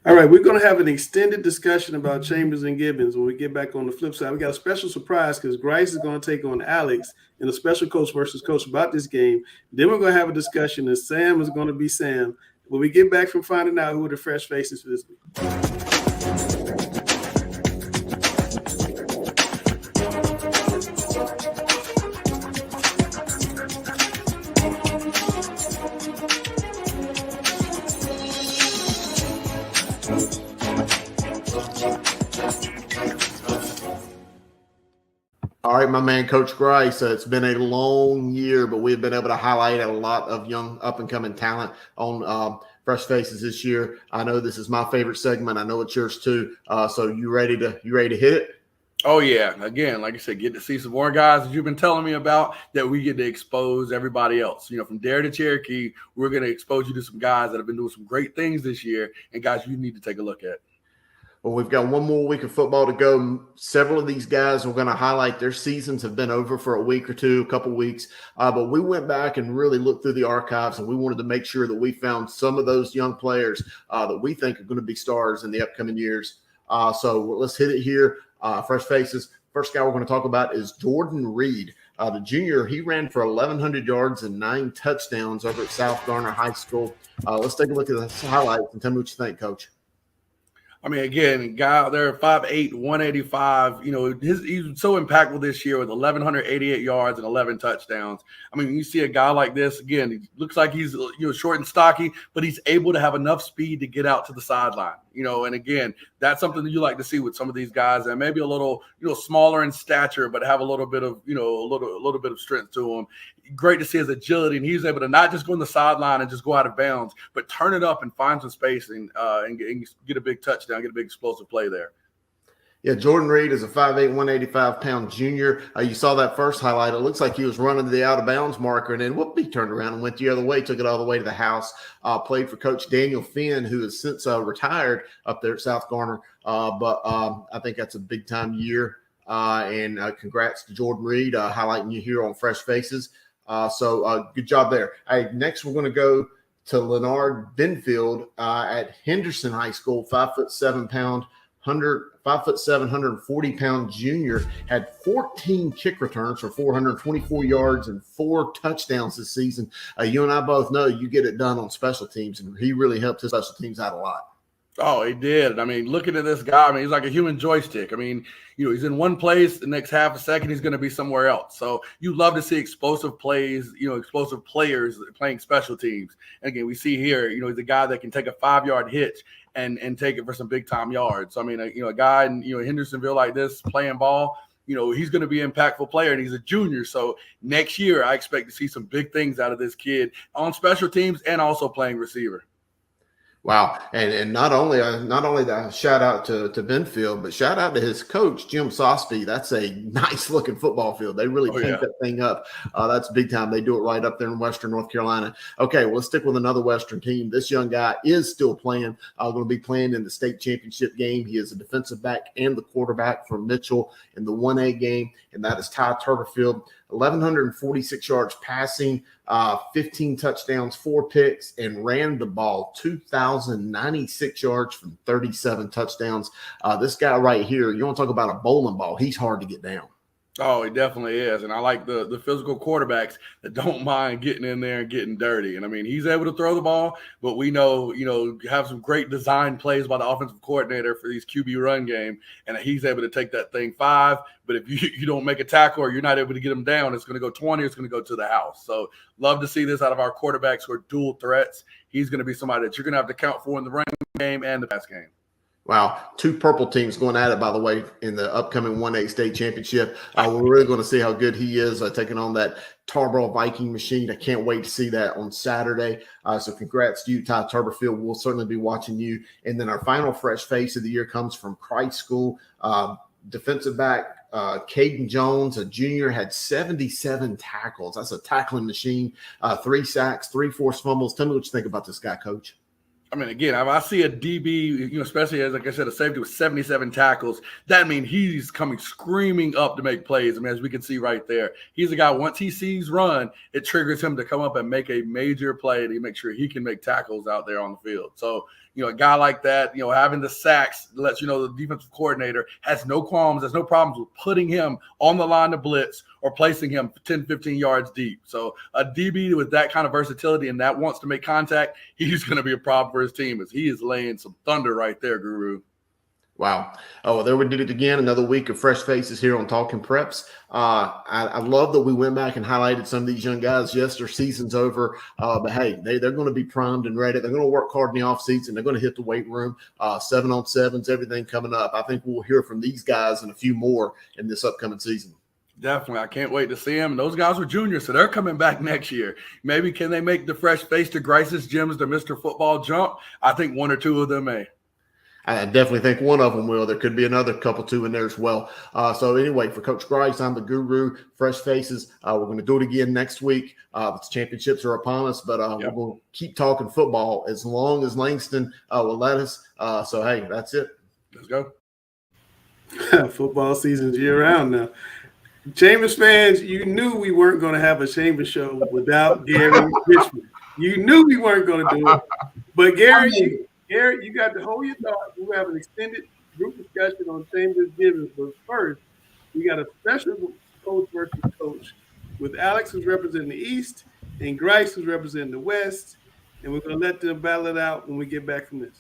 All right, we're going to have an extended discussion about Chambers and Gibbons when we get back on the flip side. We got a special surprise because Grice is going to take on Alex in a special coach versus coach about this game. Then we're going to have a discussion, and Sam is going to be Sam when we get back from finding out who are the fresh faces for this week. All right, my man, Coach Grice. It's been a long year, but we've been able to highlight a lot of young up-and-coming talent on Fresh Faces this year. I know this is my favorite segment. I know it's yours too. So you ready to hit it? Oh, yeah. Again, like I said, get to see some more guys that you've been telling me about that we get to expose everybody else. From Dare to Cherokee, we're going to expose you to some guys that have been doing some great things this year and guys you need to take a look at. Well, we've got one more week of football to go. Several of these guys, we're going to highlight their seasons have been over for a week or two, a couple weeks. But we went back and really looked through the archives, and we wanted to make sure that we found some of those young players that we think are going to be stars in the upcoming years. So let's hit it here. Fresh Faces. First guy we're going to talk about is Jordan Reed. The junior, he ran for 1,100 yards and 9 touchdowns over at South Garner High School. Let's take a look at the highlights and tell me what you think, Coach. I mean, again, guy out there, 5'8", 185. He's so impactful this year with 1,188 yards and 11 touchdowns. I mean, you see a guy like this, again, he looks like he's short and stocky, but he's able to have enough speed to get out to the sideline. And again, that's something that you like to see with some of these guys that maybe a little, smaller in stature, but have a little bit of, a little bit of strength to them. Great to see his agility, and he's able to not just go on the sideline and just go out of bounds, but turn it up and find some space and get a big touchdown, get a big explosive play there. Yeah, Jordan Reed is a 5'8", 185-pound junior. You saw that first highlight. It looks like he was running to the out-of-bounds marker, and then he turned around and went the other way, took it all the way to the house. Played for Coach Daniel Finn, who has since retired up there at South Garner. But I think that's a big-time year. And congrats to Jordan Reed, highlighting you here on Fresh Faces. So good job there. Next, we're going to go to Leonard Benfield at Henderson High School, 5'7", 140-pound junior, had 14 kick returns for 424 yards and 4 touchdowns this season. You and I both know you get it done on special teams, and he really helped his special teams out a lot. Oh, he did. I mean, looking at this guy, he's like a human joystick. I mean, he's in one place, the next half a second, he's going to be somewhere else. So you love to see explosive plays, explosive players playing special teams. And again, we see here, he's a guy that can take a 5-yard hitch and take it for some big-time yards. So, I mean, a guy in, Hendersonville like this playing ball, he's going to be an impactful player, and he's a junior. So next year, I expect to see some big things out of this kid on special teams and also playing receiver. Wow. And not only the shout out to Benfield, but shout out to his coach, Jim Sosby. That's a nice looking football field. They really paint that thing up. That's big time. They do it right up there in Western North Carolina. Okay, well, let's stick with another Western team. This young guy is still playing, going to be playing in the state championship game. He is a defensive back and the quarterback for Mitchell in the 1A game, and that is Ty Turberfield. 1,146 yards passing, 15 touchdowns, 4 picks, and ran the ball 2,096 yards from 37 touchdowns. This guy right here, you want to talk about a bowling ball, he's hard to get down. Oh, he definitely is. And I like the physical quarterbacks that don't mind getting in there and getting dirty. And I mean, he's able to throw the ball, but we know, you have some great design plays by the offensive coordinator for these QB run game. And he's able to take that thing 5. But if you don't make a tackle or you're not able to get him down, it's going to go 20, it's going to go to the house. So love to see this out of our quarterbacks who are dual threats. He's going to be somebody that you're going to have to count for in the run game and the pass game. Wow. 2 purple teams going at it, by the way, in the upcoming 1A state championship. We're really going to see how good he is taking on that Tarboro Viking machine. I can't wait to see that on Saturday. So congrats to you, Ty Turberfield. We'll certainly be watching you. And then our final fresh face of the year comes from Grice School. Defensive back Caden Jones, a junior, had 77 tackles. That's a tackling machine. 3 sacks, 3 forced fumbles. Tell me what you think about this guy, Coach. I mean, again, I see a DB, especially as, like I said, a safety with 77 tackles. That means he's coming screaming up to make plays. I mean, as we can see right there, he's a guy, once he sees run, it triggers him to come up and make a major play to make sure he can make tackles out there on the field. So, a guy like that, having the sacks lets you know the defensive coordinator has no qualms, has no problems with putting him on the line to blitz or placing him 10, 15 yards deep. So a DB with that kind of versatility and that wants to make contact, he's going to be a problem for his team as he is laying some thunder right there, Guru. Wow. Oh, well, there we did it again. Another week of fresh faces here on Talking Preps. I love that we went back and highlighted some of these young guys. Yes, their season's over, but hey, they're going to be primed and ready. They're going to work hard in the offseason. They're going to hit the weight room, 7-on-7s, everything coming up. I think we'll hear from these guys and a few more in this upcoming season. Definitely. I can't wait to see them. Those guys were juniors, so they're coming back next year. Maybe can they make the fresh face to Grice's gyms to Mr. Football jump? I think 1 or 2 of them may. I definitely think one of them will. There could be another couple, 2 in there as well. So anyway, for Coach Grice, I'm the Guru. Fresh faces. We're going to do it again next week. The championships are upon us, but we're going to keep talking football as long as Langston will let us. So, hey, that's it. Let's go. Football season's year-round now. Chambers fans, you knew we weren't going to have a Chambers show without Gary Richmond. You knew we weren't going to do it. But Gary, you got to hold your thoughts. We'll have an extended group discussion on Chambers Gibbons. But first, we got a special coach versus coach with Alex, who's representing the East, and Grice, who's representing the West. And we're going to let them battle it out when we get back from this.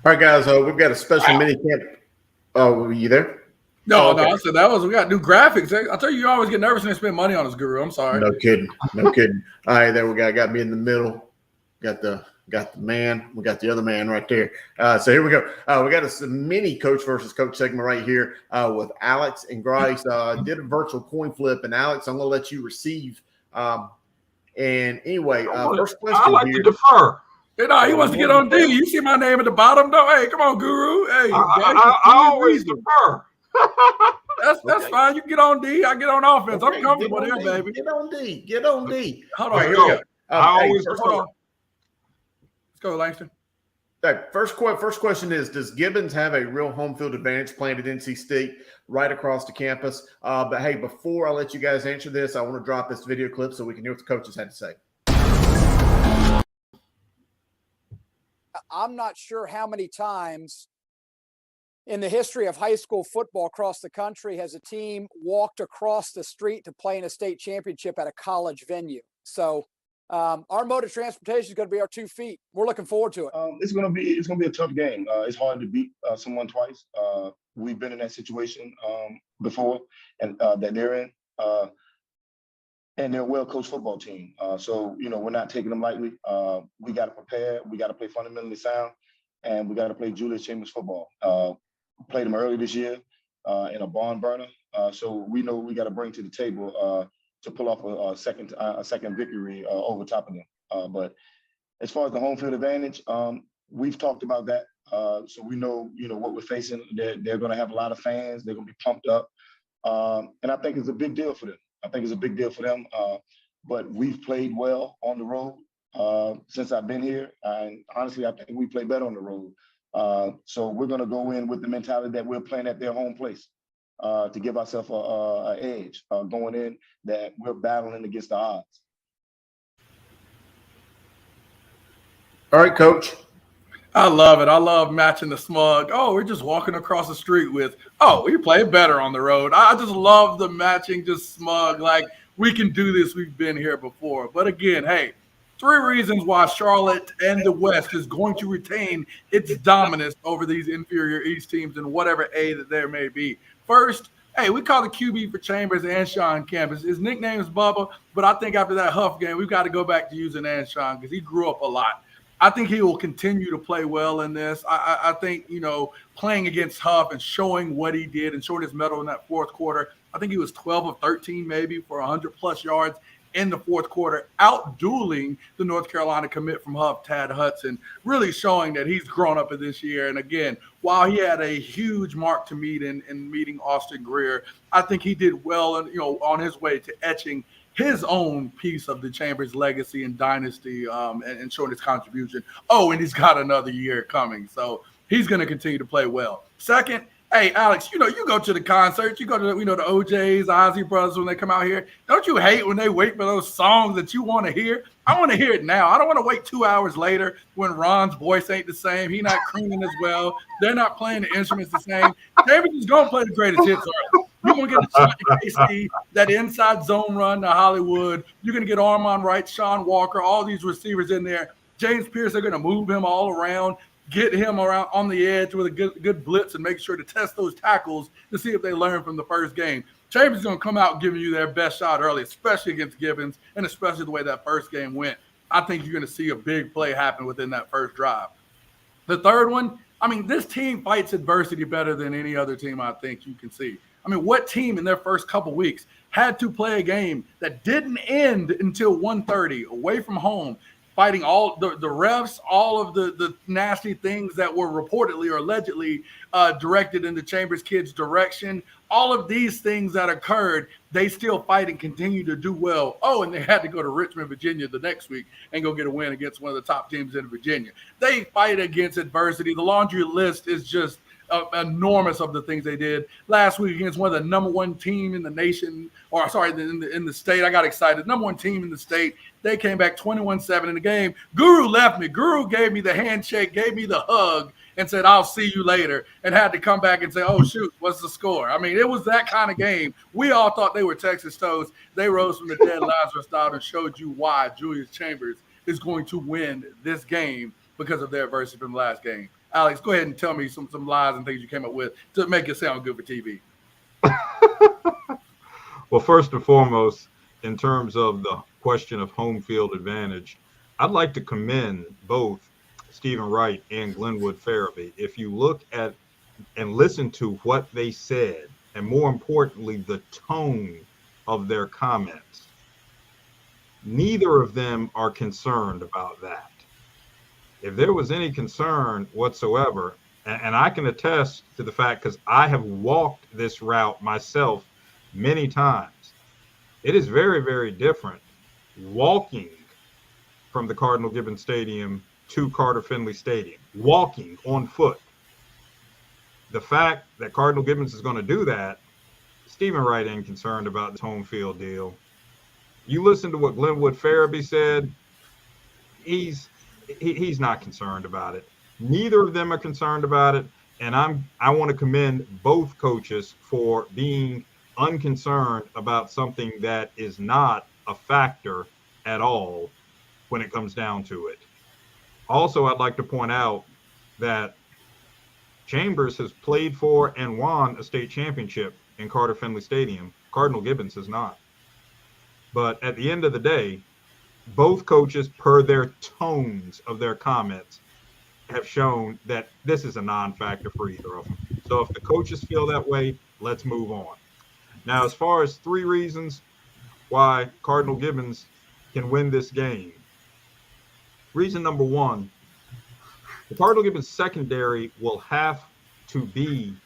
All right, guys, we've got a special mini camp. Oh, were you there? No, I said we got new graphics. I tell you always get nervous when they spend money on this, Guru. I'm sorry. No kidding. All right, there we got me in the middle. Got the man. We got the other man right there. So here we go. We got a mini coach versus coach segment right here with Alex and Grice. Did a virtual coin flip, and Alex, I'm going to let you receive. And anyway, first question I like here. to defer. He wants to get on D. You see my name at the bottom, though. Hey, come on, Guru. Hey, I always defer. That's fine. You can get on D. I get on offense. Okay, I'm comfortable there, baby. Get on D. Hold on. Here Here we we go. go. Hold on. Let's go, Langston. First question is, does Gibbons have a real home field advantage playing at NC State right across the campus? But, hey, before I let you guys answer this, I want to drop this video clip so we can hear what the coaches had to say. I'm not sure how many times in the history of high school football across the country has a team walked across the street to play in a state championship at a college venue. So our mode of transportation is going to be our 2 feet. We're looking forward to it. It's going to be a tough game. It's hard to beat someone twice. We've been in that situation before, and that they're in. And they're a well-coached football team. So, we're not taking them lightly. We got to prepare. We got to play fundamentally sound. and we got to play Julius Chambers football. Played them early this year in a barn burner. So we know we got to bring to the table to pull off a second victory over top of them. But as far as the home field advantage, we've talked about that. So we know, what we're facing. They're going to have a lot of fans. They're going to be pumped up. And I think it's a big deal for them. But we've played well on the road since I've been here. And honestly, I think we play better on the road. So we're going to go in with the mentality that we're playing at their home place to give ourselves an edge going in, that we're battling against the odds. All right, Coach. I love it. I love matching the smug. Oh, we're just walking across the street with, oh, we play better on the road. I just love the matching, just smug. Like, we can do this. We've been here before. But again, hey, 3 reasons why Charlotte and the West is going to retain its dominance over these inferior East teams in whatever A that there may be. First, hey, we call the QB for Chambers Anshawn Campbell. His nickname is Bubba, but I think after that Huff game, we've got to go back to using Anshawn because he grew up a lot. I think he will continue to play well in this. I think, playing against Huff and showing what he did and showing his mettle in that fourth quarter, I think he was 12 of 13 maybe for 100-plus yards in the fourth quarter, out-dueling the North Carolina commit from Huff, Tad Hudson, really showing that he's grown up in this year. And again, while he had a huge mark to meet in meeting Austin Greer, I think he did well and on his way to etching his own piece of the Chambers legacy and dynasty and showing his contribution. Oh, and he's got another year coming. So he's going to continue to play well. Second, hey, Alex, you go to the concerts, you go to, the OJs, Ozzy Brothers when they come out here. Don't you hate when they wait for those songs that you want to hear? I want to hear it now. I don't want to wait 2 hours later when Ron's voice ain't the same. He's not crooning as well. They're not playing the instruments the same. David is going to play the greatest hits early. You're going to get a shot to KC, that inside zone run to Hollywood. You're going to get Armon Wright, Sean Walker, all these receivers in there. James Pearce, they're going to move him all around, get him around on the edge with a good blitz and make sure to test those tackles to see if they learn from the first game. Chambers is going to come out giving you their best shot early, especially against Gibbons, and especially the way that first game went. I think you're going to see a big play happen within that first drive. The third one, this team fights adversity better than any other team I think you can see. What team in their first couple weeks had to play a game that didn't end until 1:30 away from home, fighting all the refs, all of the nasty things that were reportedly or allegedly directed in the Chambers kids' direction, all of these things that occurred, they still fight and continue to do well. Oh, and they had to go to Richmond, Virginia the next week and go get a win against one of the top teams in Virginia. They fight against adversity. The laundry list is just enormous of the things they did last week against one of the number one team in the nation, or sorry, in the state. I got excited. Number one team in the state. They came back 21-7 in the game. Guru left me. Guru gave me the handshake, gave me the hug, and said, "I'll see you later," and had to come back and say, "Oh, shoot, what's the score?" It was that kind of game. We all thought they were Texas Toast. They rose from the dead, Lazarus style, and showed you why Julius Chambers is going to win this game because of their adversity from the last game. Alex, go ahead and tell me some lies and things you came up with to make it sound good for TV. Well, first and foremost, in terms of the question of home field advantage, I'd like to commend both Stephen Wright and Glenwood Farabee. If you look at and listen to what they said, and more importantly, the tone of their comments, neither of them are concerned about that. If there was any concern whatsoever, and I can attest to the fact because I have walked this route myself many times, it is very, very different walking from the Cardinal Gibbons Stadium to Carter Finley Stadium, walking on foot. The fact that Cardinal Gibbons is going to do that, Stephen Wright ain't concerned about this home field deal. You listen to what Glenwood Farabee said, he's not concerned about it. Neither of them are concerned about it. And I want to commend both coaches for being unconcerned about something that is not a factor at all when it comes down to it. Also, I'd like to point out that Chambers has played for and won a state championship in Carter Finley Stadium. Cardinal Gibbons has not. But at the end of the day, both coaches, per their tones of their comments, have shown that this is a non-factor for either of them. So if the coaches feel that way, let's move on. Now, as far as 3 reasons why Cardinal Gibbons can win this game. Reason number 1, the Cardinal Gibbons secondary will have to be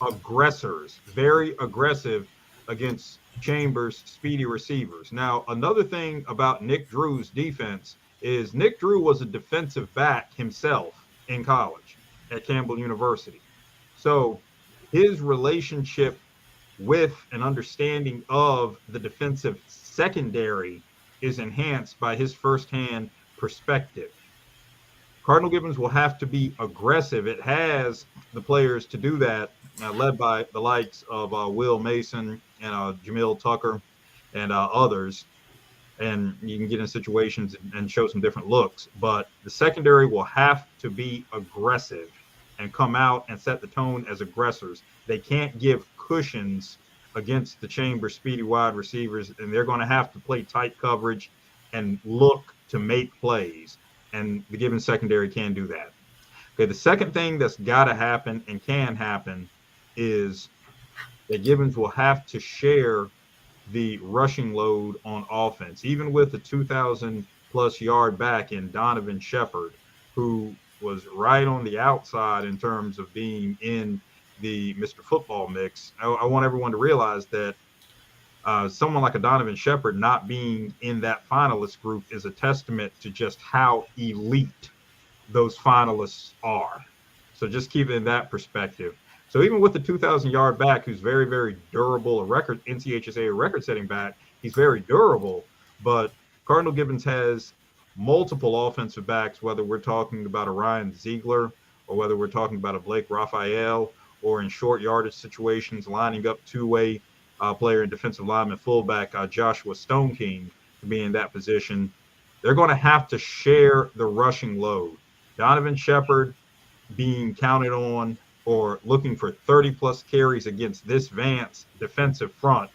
aggressors, very aggressive against Chambers' speedy receivers. Now, another thing about Nick Drew's defense is Nick Drew was a defensive back himself in college at Campbell University. So his relationship with an understanding of the defensive secondary is enhanced by his firsthand perspective. Cardinal Gibbons will have to be aggressive. It has the players to do that, led by the likes of Will Mason and Jamil Tucker and others. And you can get in situations and show some different looks. But the secondary will have to be aggressive and come out and set the tone as aggressors. They can't give cushions against the Chambers speedy wide receivers, and they're going to have to play tight coverage and look to make plays. And the Gibbons secondary can do that. Okay, the second thing that's got to happen and can happen is that Gibbons will have to share the rushing load on offense, even with the 2,000-plus yard back in Donovan Shepard, who was right on the outside in terms of being in the Mr. Football mix. I want everyone to realize that someone like a Donovan Shepard not being in that finalist group is a testament to just how elite those finalists are. So just keep it in that perspective. So even with the 2,000-yard back, who's very, very durable, a record NCHSA record-setting back, he's very durable. But Cardinal Gibbons has multiple offensive backs, whether we're talking about a Ryan Ziegler or whether we're talking about a Blake Raphael, or in short yardage situations, lining up two-way player and defensive lineman fullback Joshua Stone King to be in that position. They're going to have to share the rushing load. Donovan Shepard being counted on or looking for 30-plus carries against this Vance defensive front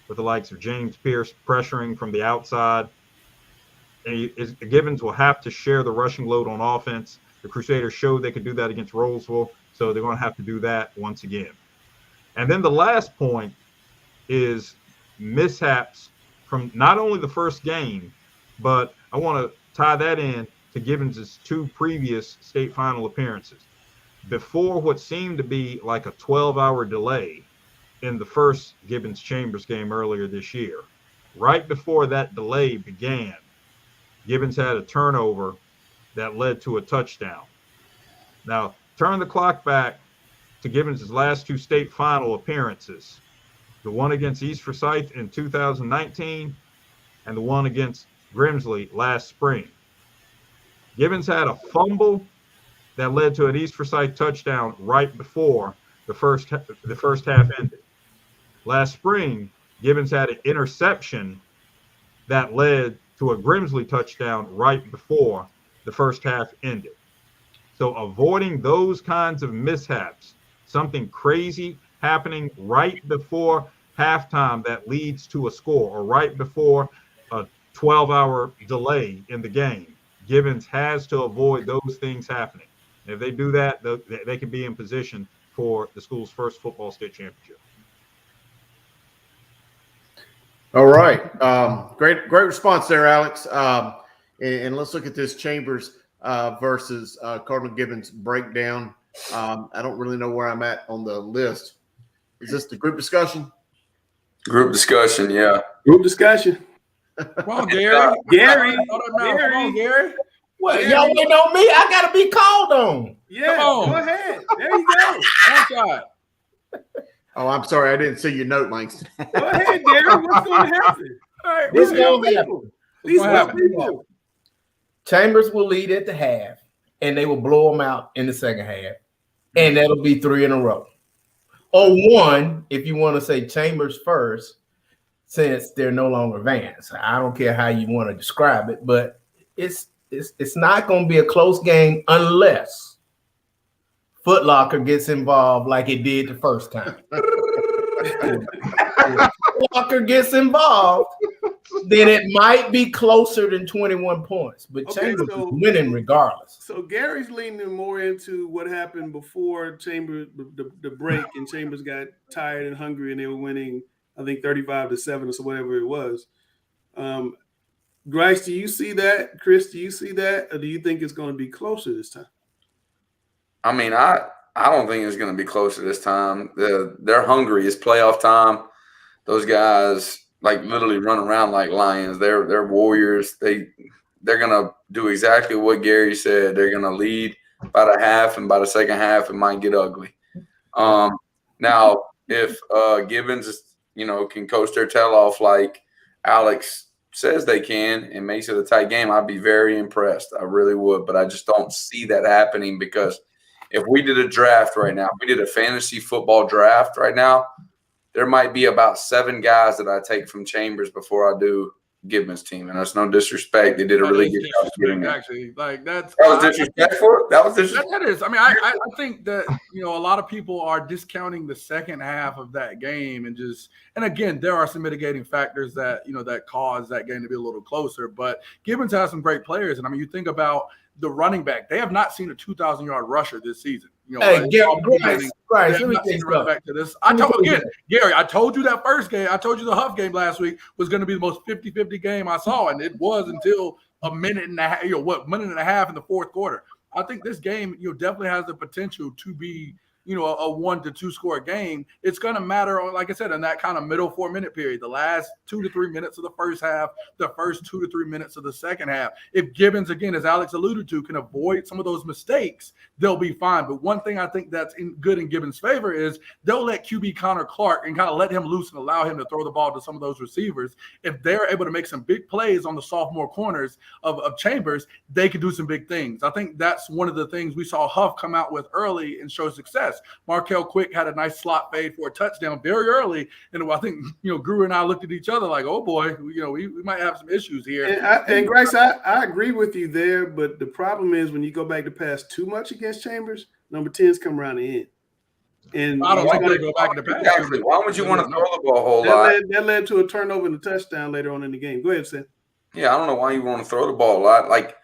with the likes of James Pearce pressuring from the outside. Gibbons will have to share the rushing load on offense. The Crusaders showed they could do that against Roseville, so they're going to have to do that once again. And then the last point is mishaps from not only the first game, but I want to tie that in to Gibbons' 2 previous state final appearances. Before what seemed to be like a 12-hour delay in the first Gibbons-Chambers game earlier this year, right before that delay began, Gibbons had a turnover that led to a touchdown. Now, turn the clock back to Gibbons' last 2 state final appearances, the one against East Forsyth in 2019 and the one against Grimsley last spring. Gibbons had a fumble that led to an East Forsyth touchdown right before the first half ended. Last spring, Gibbons had an interception that led to a Grimsley touchdown right before the first half ended. So avoiding those kinds of mishaps, something crazy happening right before halftime that leads to a score, or right before a 12-hour delay in the game, Gibbons has to avoid those things happening. And if they do that, they can be in position for the school's first football state championship. All right. Great response there, Alex. And let's look at this Chambers versus Cardinal Gibbons breakdown. I don't really know where I'm at on the list. Is this the group discussion? Group discussion, yeah. Group discussion. Come on, Gary. Gary. Come on, Gary. What, y'all waiting on me? I got to be called on. Yeah, Come on. go ahead. There you go. One shot. Oh, I'm sorry. I didn't see your note, Langston. Go ahead, Gary. What's going to happen? This These gonna young happen. people. These young people. Chambers will lead at the half, and they will blow them out in the second half, and that'll be 3 in a row. Or 1, if you want to say Chambers first, since they're no longer Vance. I don't care how you want to describe it, but it's not going to be a close game unless Foot Locker gets involved like it did the first time. Foot Locker gets involved, then it might be closer than 21 points. But Chambers is winning regardless. So Gary's leaning more into what happened before Chambers the break, and Chambers got tired and hungry, and they were winning, I think 35-7 or so, whatever it was. Grice, do you see that? Chris, do you see that, or do you think it's going to be closer this time? I mean, I don't think it's going to be closer this time. They're hungry. It's playoff time. Those guys like literally run around like lions. They're warriors. They're going to do exactly what Gary said. They're going to lead by the half, and by the second half, it might get ugly. Now, if Gibbons, can coach their tail off like Alex says they can and makes it a tight game, I'd be very impressed. I really would, but I just don't see that happening, because if we did a draft right now, if we did a fantasy football draft right now, there might be about 7 guys that I take from Chambers before I do Gibbons' team, and that's no disrespect. They did a really good job getting there. Actually, like that was disrespectful. That was disrespectful. That is. I mean, I think that a lot of people are discounting the second half of that game, and again, there are some mitigating factors that that cause that game to be a little closer. But Gibbons has some great players, and I mean, you think about the running back; they have not seen a 2,000-yard rusher this season. Hey, Grice, let me take back to this. Gary, I told you that first game. I told you the Huff game last week was going to be the most 50-50 game I saw, and it was until a minute and a half, minute and a half in the fourth quarter. I think this game, definitely has the potential to be, a 1-2 score game. It's going to matter, like I said, in that kind of middle 4-minute period, the last 2 to 3 minutes of the first half, the first 2 to 3 minutes of the second half. If Gibbons, again, as Alex alluded to, can avoid some of those mistakes, they'll be fine. But one thing I think that's good in Gibbons' favor is they'll let QB Connor Clark and kind of let him loose and allow him to throw the ball to some of those receivers. If they're able to make some big plays on the sophomore corners of Chambers, they can do some big things. I think that's one of the things we saw Huff come out with early and show success. Markel Quick had a nice slot fade for a touchdown very early, and I think Gru and I looked at each other like, oh boy, we might have some issues here. And Grice, I agree with you there, but the problem is when you go back to pass too much against Chambers, number 10s come around the end. And I don't think they go back to pass. Exactly. Why would you want to throw the ball a whole lot? That led to a turnover and a touchdown later on in the game. Go ahead, Sam. Yeah, I don't know why you want to throw the ball a lot. Like,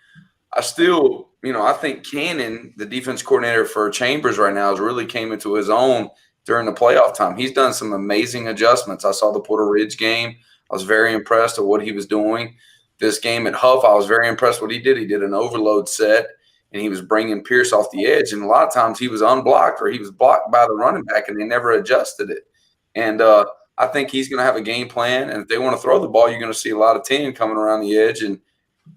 I still. I think Cannon, the defense coordinator for Chambers right now, has really came into his own during the playoff time. He's done some amazing adjustments. I saw the Porter Ridge game. I was very impressed with what he was doing. This game at Huff, I was very impressed with what he did. He did an overload set, and he was bringing Pearce off the edge. And a lot of times he was unblocked or he was blocked by the running back, and they never adjusted it. And I think he's going to have a game plan. And if they want to throw the ball, you're going to see a lot of 10 coming around the edge, and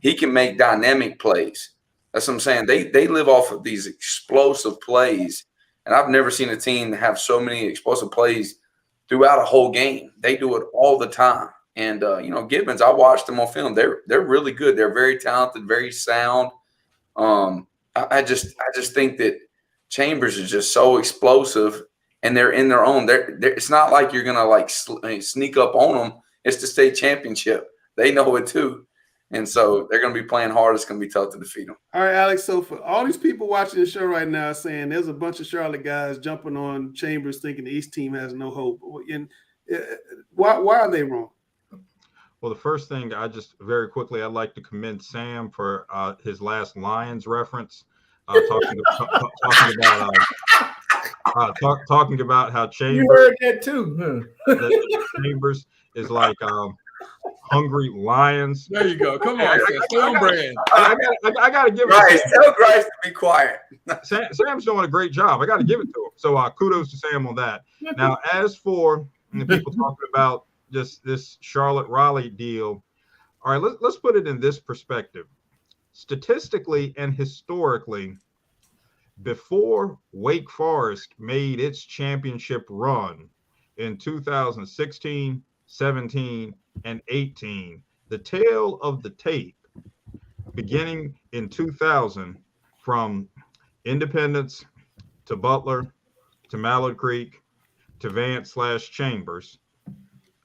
he can make dynamic plays. That's what I'm saying. They live off of these explosive plays, and I've never seen a team have so many explosive plays throughout a whole game. They do it all the time. And Gibbons, I watched them on film. They're really good. They're very talented, very sound. I just think that Chambers is just so explosive, and they're in their own. It's not like you're gonna sneak up on them. It's the state championship. They know it too. And so they're going to be playing hard. It's going to be tough to defeat them. All right, Alex. So for all these people watching the show right now saying there's a bunch of Charlotte guys jumping on Chambers thinking the East team has no hope. And why are they wrong? Well, the first thing I'd like to commend Sam for his last Lions reference, talking about how Chambers. You heard that too, huh? Chambers is like hungry lions. There you go. Come on, Sam. Brand. I got to give it. Tell Grice to be quiet. Sam's doing a great job. I got to give it to him. So kudos to Sam on that. Now, as for the people talking about this Charlotte Raleigh deal, all right, let's put it in this perspective. Statistically and historically, before Wake Forest made its championship run in 2016, 17, and 18, the tail of the tape beginning in 2000 from Independence to Butler to Mallard Creek to Vance/Chambers,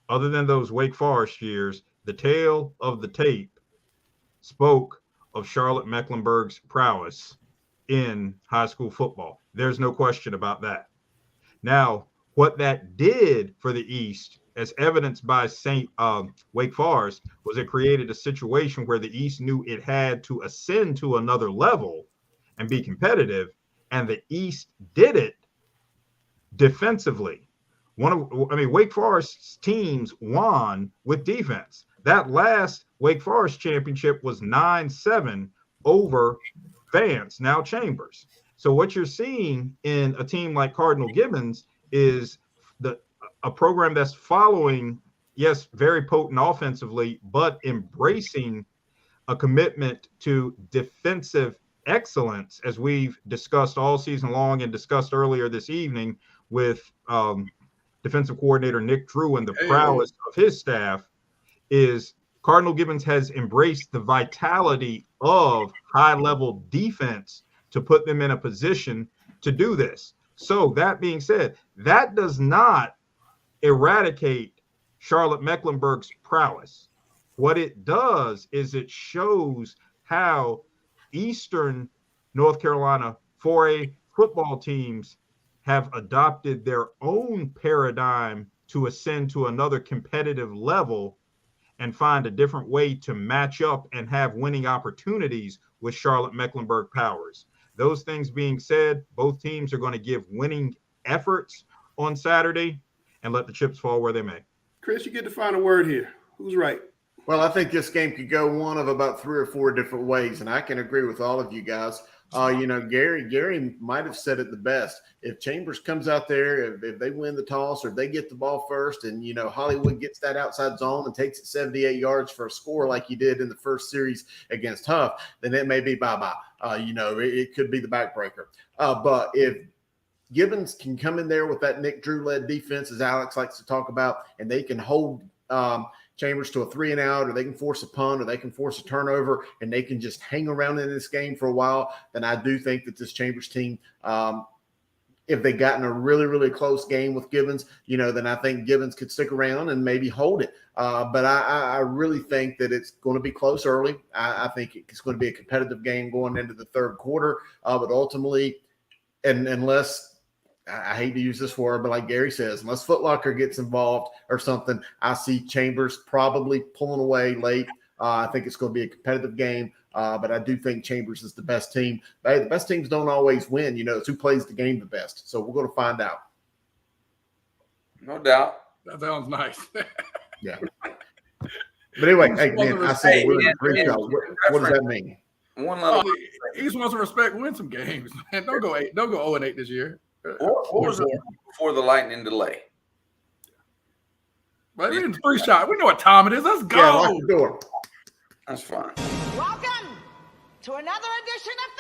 other than those Wake Forest years, the tail of the tape spoke of Charlotte Mecklenburg's prowess in high school football. There's no question about that. Now, what that did for the East as evidenced by Wake Forest, was it created a situation where the East knew it had to ascend to another level and be competitive, and the East did it defensively. Wake Forest's teams won with defense. That last Wake Forest championship was 9-7 over Vance, now Chambers. So what you're seeing in a team like Cardinal Gibbons is a program that's following, yes, very potent offensively, but embracing a commitment to defensive excellence, as we've discussed all season long and discussed earlier this evening with defensive coordinator Nick Drew and the prowess of his staff. Is Cardinal Gibbons has embraced the vitality of high-level defense to put them in a position to do this. So that being said, that does not eradicate Charlotte Mecklenburg's prowess. What it does is it shows how Eastern North Carolina 4A football teams have adopted their own paradigm to ascend to another competitive level and find a different way to match up and have winning opportunities with Charlotte Mecklenburg powers. Those things being said, both teams are going to give winning efforts on Saturday and let the chips fall where they may. Chris, you get the final word here. Who's right? Well, I think this game could go one of about 3 or 4 different ways, and I can agree with all of you guys. Gary might have said it the best. If Chambers comes out there, if they win the toss or if they get the ball first and, Hollywood gets that outside zone and takes it 78 yards for a score like he did in the first series against Huff, then it may be bye-bye. It could be the backbreaker. But if Gibbons can come in there with that Nick Drew-led defense, as Alex likes to talk about, and they can hold Chambers to a 3-and-out, or they can force a punt, or they can force a turnover, and they can just hang around in this game for a while, then I do think that this Chambers team, if they got in a really, really close game with Gibbons, then I think Gibbons could stick around and maybe hold it. But I really think that it's going to be close early. I think it's going to be a competitive game going into the third quarter. But ultimately, and unless – I hate to use this word, but like Gary says, unless Foot Locker gets involved or something, I see Chambers probably pulling away late. I think it's going to be a competitive game, but I do think Chambers is the best team. But hey, the best teams don't always win. It's who plays the game the best. So we're going to find out. No doubt. That sounds nice. Yeah. But anyway, hey, man, I said we're in pre-show. What does that mean? East wants to respect, win some games. Man, don't go 0-8 this year. What was it before the lightning delay? But we're in 3 shot. We know what time it is. Let's go. Yeah, lock the door. That's fine. Welcome to another edition of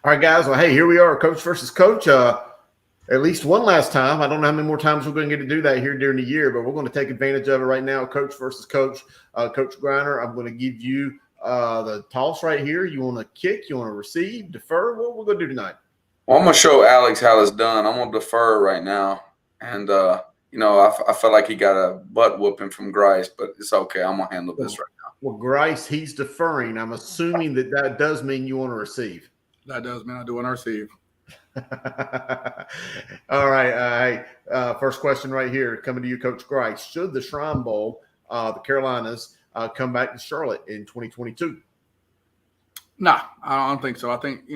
All right, guys. Well, hey, here we are, Coach versus Coach. At least one last time. I don't know how many more times we're going to get to do that here during the year, but we're going to take advantage of it right now. Coach versus Coach. Coach Griner, I'm going to give you the toss right here. You want to kick? You want to receive? Defer? What we're going to do tonight? Well, I'm going to show Alex how it's done. I'm going to defer right now. And, I felt like he got a butt whooping from Grice, but it's okay. I'm going to handle this right now. Well, Grice, he's deferring. I'm assuming that does mean you want to receive. That does mean I do want to receive. All right. First question right here coming to you, Coach Grice. Should the Shrine Bowl, the Carolinas, come back to Charlotte in 2022? Nah, I don't think so. I think,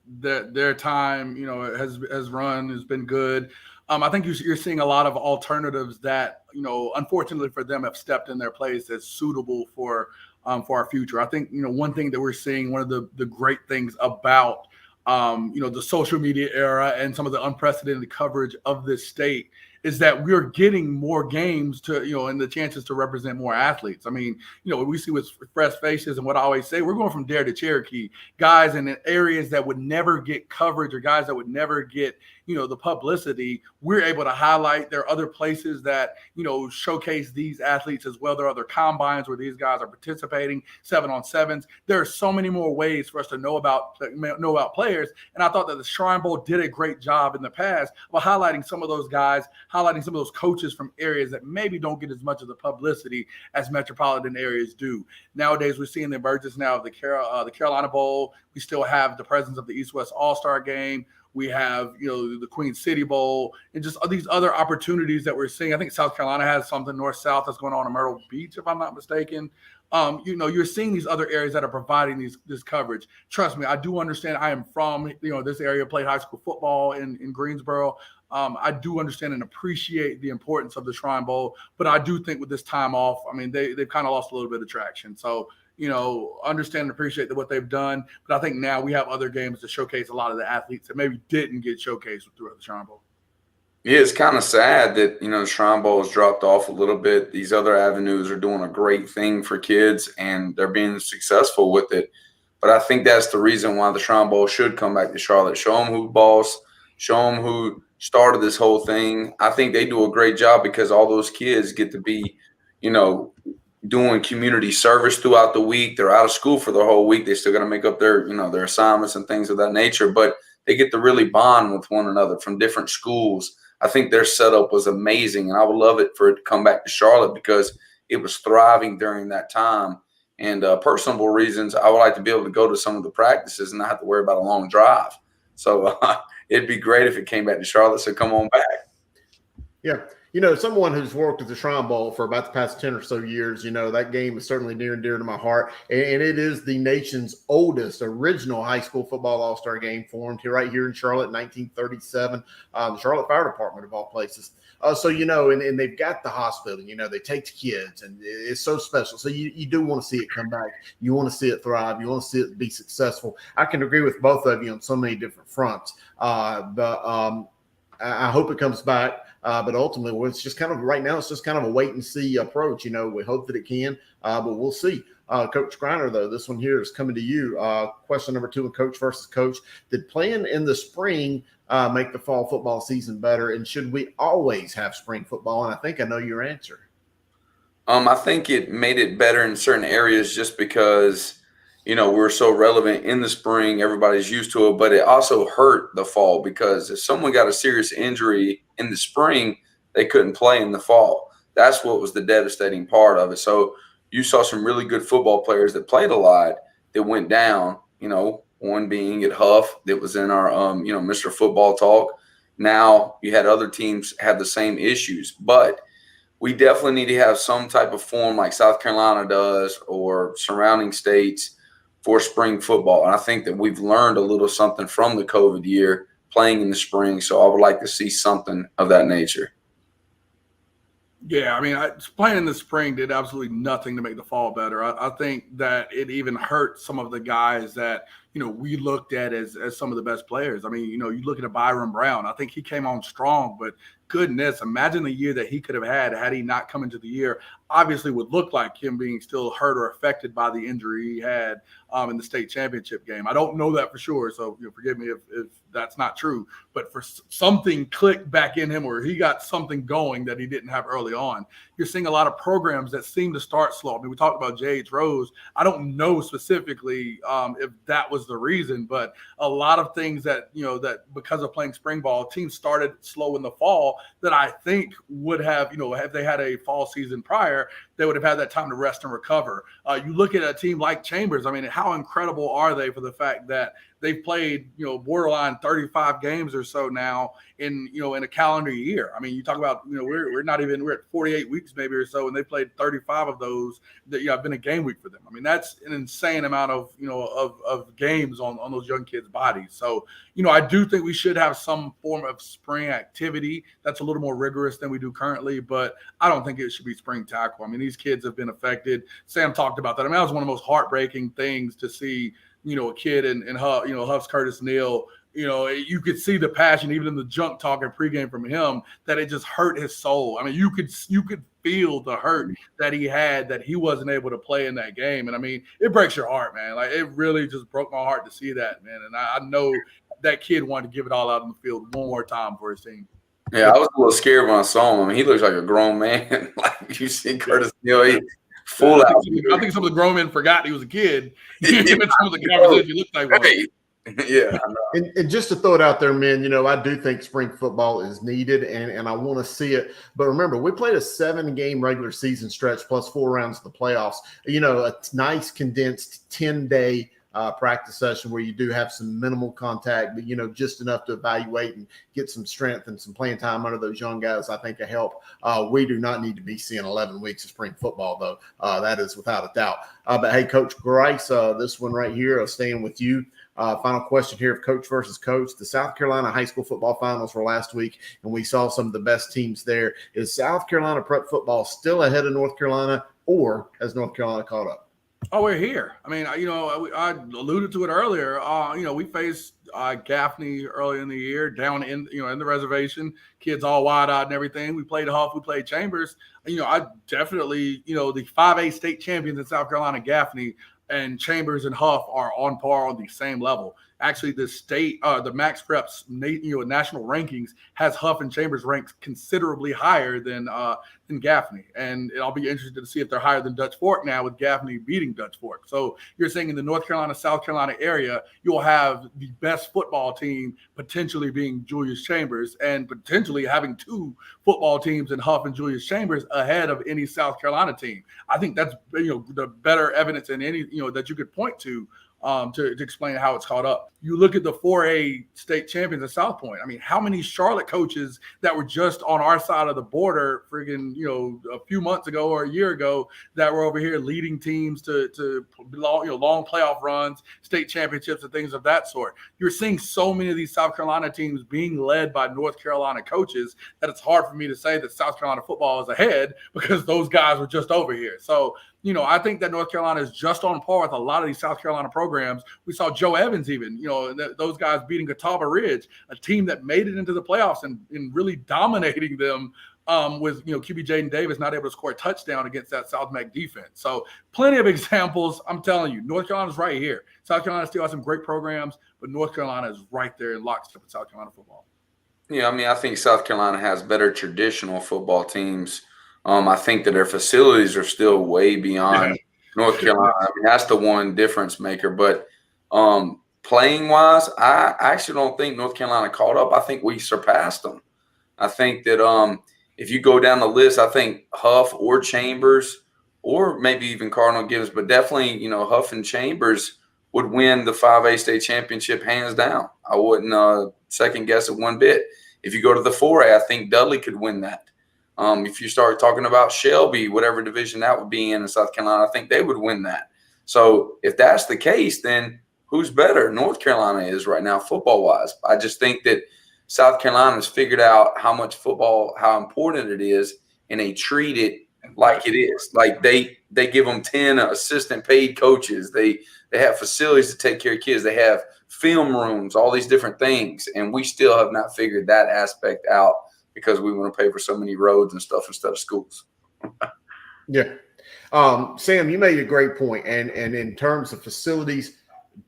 their time, has been good. I think you're seeing a lot of alternatives that, unfortunately for them, have stepped in their place as suitable for our future. I think, one thing that we're seeing, one of the great things about, the social media era and some of the unprecedented coverage of this state is that we're getting more games to, and the chances to represent more athletes. I mean, we see with fresh faces, and what I always say, we're going from Dare to Cherokee, guys in areas that would never get coverage or guys that would never get, the publicity. we're able to highlight. There are other places that, showcase these athletes as well. There are other combines where these guys are participating, 7-on-7s. There are so many more ways for us to know about players. And I thought that the Shrine Bowl did a great job in the past of highlighting some of those guys, highlighting some of those coaches from areas that maybe don't get as much of the publicity as metropolitan areas do. Nowadays, we're seeing the emergence now of the Carolina Bowl. We still have the presence of the East-West All-Star Game. We have, the Queen City Bowl, and just these other opportunities that we're seeing. I think South Carolina has something north-south that's going on in Myrtle Beach, if I'm not mistaken. You're seeing these other areas that are providing this coverage. Trust me, I do understand. I am from, this area, played high school football in Greensboro. I do understand and appreciate the importance of the Shrine Bowl, but I do think with this time off, they've kind of lost a little bit of traction. So, understand and appreciate what they've done. But I think now we have other games to showcase a lot of the athletes that maybe didn't get showcased throughout the Shrine Bowl. Yeah, it's kind of sad that, the Shrine Bowl has dropped off a little bit. These other avenues are doing a great thing for kids, and they're being successful with it. But I think that's the reason why the Shrine Bowl should come back to Charlotte. Show them who boss, show them who started this whole thing. I think they do a great job because all those kids get to be, doing community service throughout the week. They're out of school for the whole week. They still got to make up their, their assignments and things of that nature, but they get to really bond with one another from different schools. I think their setup was amazing, and I would love it for it to come back to Charlotte because it was thriving during that time. And personal reasons, I would like to be able to go to some of the practices and not have to worry about a long drive. So it'd be great if it came back to Charlotte. So come on back. Yeah. Someone who's worked at the Shrine Bowl for about the past 10 or so years, that game is certainly near and dear to my heart. And it is the nation's oldest original high school football all-star game, formed right here in Charlotte in 1937, the Charlotte Fire Department of all places. And they've got the hospital, they take the kids, and it's so special. So you do want to see it come back. You want to see it thrive. You want to see it be successful. I can agree with both of you on so many different fronts. I hope it comes back. But ultimately, it's just kind of right now, it's just kind of a wait and see approach. We hope that it can, but we'll see. Coach Griner, though, this one here is coming to you. Question number 2, Coach versus Coach. Did playing in the spring make the fall football season better? And should we always have spring football? And I think I know your answer. I think it made it better in certain areas just because, we're so relevant in the spring. Everybody's used to it, but it also hurt the fall because if someone got a serious injury in the spring, they couldn't play in the fall. That's what was the devastating part of it. So you saw some really good football players that played a lot that went down, one being at Huff that was in our, Mr. Football Talk. Now you had other teams have the same issues, but we definitely need to have some type of form like South Carolina does or surrounding states for spring football. And I think that we've learned a little something from the COVID year playing in the spring. So I would like to see something of that nature. Yeah, playing in the spring did absolutely nothing to make the fall better. I think that it even hurt some of the guys that, we looked at as some of the best players. You look at a Byron Brown. I think he came on strong, but goodness, imagine the year that he could have had he not come into the year. Obviously would look like him being still hurt or affected by the injury he had in the state championship game. I don't know that for sure, so forgive me if that's not true. But for something clicked back in him, or he got something going that he didn't have early on. You're seeing a lot of programs that seem to start slow. We talked about wallace-rose. I don't know specifically if that was the reason, but a lot of things that that because of playing spring ball, teams started slow in the fall that I think would have if they had a fall season prior, they would have had that time to rest and recover. You look at a team like Chambers. How incredible are they for the fact that they've played, borderline 35 games or so now in a calendar year. You talk about, we're at 48 weeks maybe or so, and they played 35 of those that have been a game week for them. That's an insane amount of, of games on those young kids' bodies. So, I do think we should have some form of spring activity that's a little more rigorous than we do currently, but I don't think it should be spring tackle. These kids have been affected. Sam talked about that. That was one of the most heartbreaking things to see, a kid in Huff, Huff's Curtis Neal. You could see the passion even in the junk talk and pregame from him, that it just hurt his soul. You could feel the hurt that he had, that he wasn't able to play in that game. And it breaks your heart, man. It really just broke my heart to see that, man. And I know that kid wanted to give it all out on the field one more time for his team. Yeah, I was a little scared when I saw him. I mean, he looks like a grown man. Like you see Curtis Neal, he full out. I think some of the grown men forgot he was a kid. Some of the conversation he looked like one. Hey. Yeah. And just to throw it out there, man, I do think spring football is needed and I want to see it. But remember, we played a 7-game regular season stretch plus 4 rounds of the playoffs. A nice condensed 10-day practice session where you do have some minimal contact, but, just enough to evaluate and get some strength and some playing time under those young guys, I think, will help. We do not need to be seeing 11 weeks of spring football, though. That is without a doubt. But, hey, Coach Grice, this one right here, staying with you. Final question here of coach versus coach. The South Carolina high school football finals were last week, and we saw some of the best teams there. Is South Carolina prep football still ahead of North Carolina, or has North Carolina caught up? Oh, we're here. I mean, I alluded to it earlier. We faced Gaffney early in the year down in the reservation, kids all wide-eyed and everything. We played Huff, we played Chambers. I definitely, the 5A state champions in South Carolina, Gaffney, and Chambers and Huff are on par on the same level. Actually, the state, the Max Preps, national rankings has Huff and Chambers ranked considerably higher than Gaffney, and I'll be interested to see if they're higher than Dutch Fork now with Gaffney beating Dutch Fork. So you're saying in the North Carolina, South Carolina area, you'll have the best football team potentially being Julius Chambers, and potentially having 2 football teams in Huff and Julius Chambers ahead of any South Carolina team. I think that's the better evidence than any that you could point to explain how it's caught up. You look at the 4A state champions at South Point. I mean, how many Charlotte coaches that were just on our side of the border friggin', a few months ago or a year ago that were over here leading teams to long playoff runs, state championships and things of that sort. You're seeing so many of these South Carolina teams being led by North Carolina coaches that it's hard for me to say that South Carolina football is ahead because those guys were just over here. So, I think that North Carolina is just on par with a lot of these South Carolina programs. We saw Joe Evans even, those guys beating Catawba Ridge, a team that made it into the playoffs and really dominating them with, QB Jaden Davis not able to score a touchdown against that South Mac defense. So plenty of examples. I'm telling you, North Carolina's right here. South Carolina still has some great programs, but North Carolina is right there in lockstep with South Carolina football. Yeah, I think South Carolina has better traditional football teams. I think that their facilities are still way beyond North Carolina. That's the one difference maker. But playing wise, I actually don't think North Carolina caught up. I think we surpassed them. I think that if you go down the list, I think Huff or Chambers or maybe even Cardinal Gibbons, but definitely, Huff and Chambers would win the 5A state championship hands down. I wouldn't second guess it one bit. If you go to the 4A, I think Dudley could win that. If you start talking about Shelby, whatever division that would be in South Carolina, I think they would win that. So if that's the case, then who's better? North Carolina is right now football-wise. I just think that South Carolina has figured out how much football, how important it is, and they treat it like it is. Like they give them 10 assistant paid coaches. They have facilities to take care of kids. They have film rooms, all these different things, and we still have not figured that aspect out because we want to pay for so many roads and stuff instead of schools. Yeah. Sam, you made a great point. And in terms of facilities,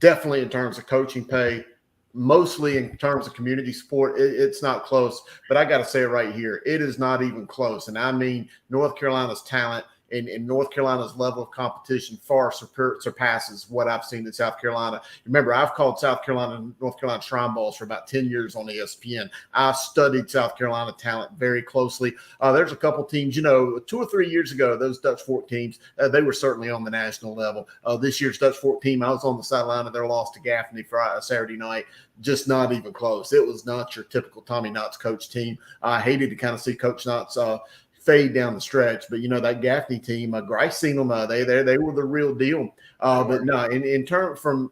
definitely in terms of coaching pay, mostly in terms of community support, it's not close. But I got to say it right here. It is not even close. And I mean, North Carolina's talent and North Carolina's level of competition far surpasses what I've seen in South Carolina. Remember, I've called South Carolina and North Carolina Shrine Balls for about 10 years on ESPN. I've studied South Carolina talent very closely. There's a couple teams, 2 or 3 years ago, those Dutch Fork teams, they were certainly on the national level. This year's Dutch Fork team, I was on the sideline of their loss to Gaffney Friday, Saturday night. Just not even close. It was not your typical Tommy Knotts coach team. I hated to kind of see Coach Knotts fade down the stretch, but that Gaffney team, Grice seen them. They were the real deal. But no, in terms from,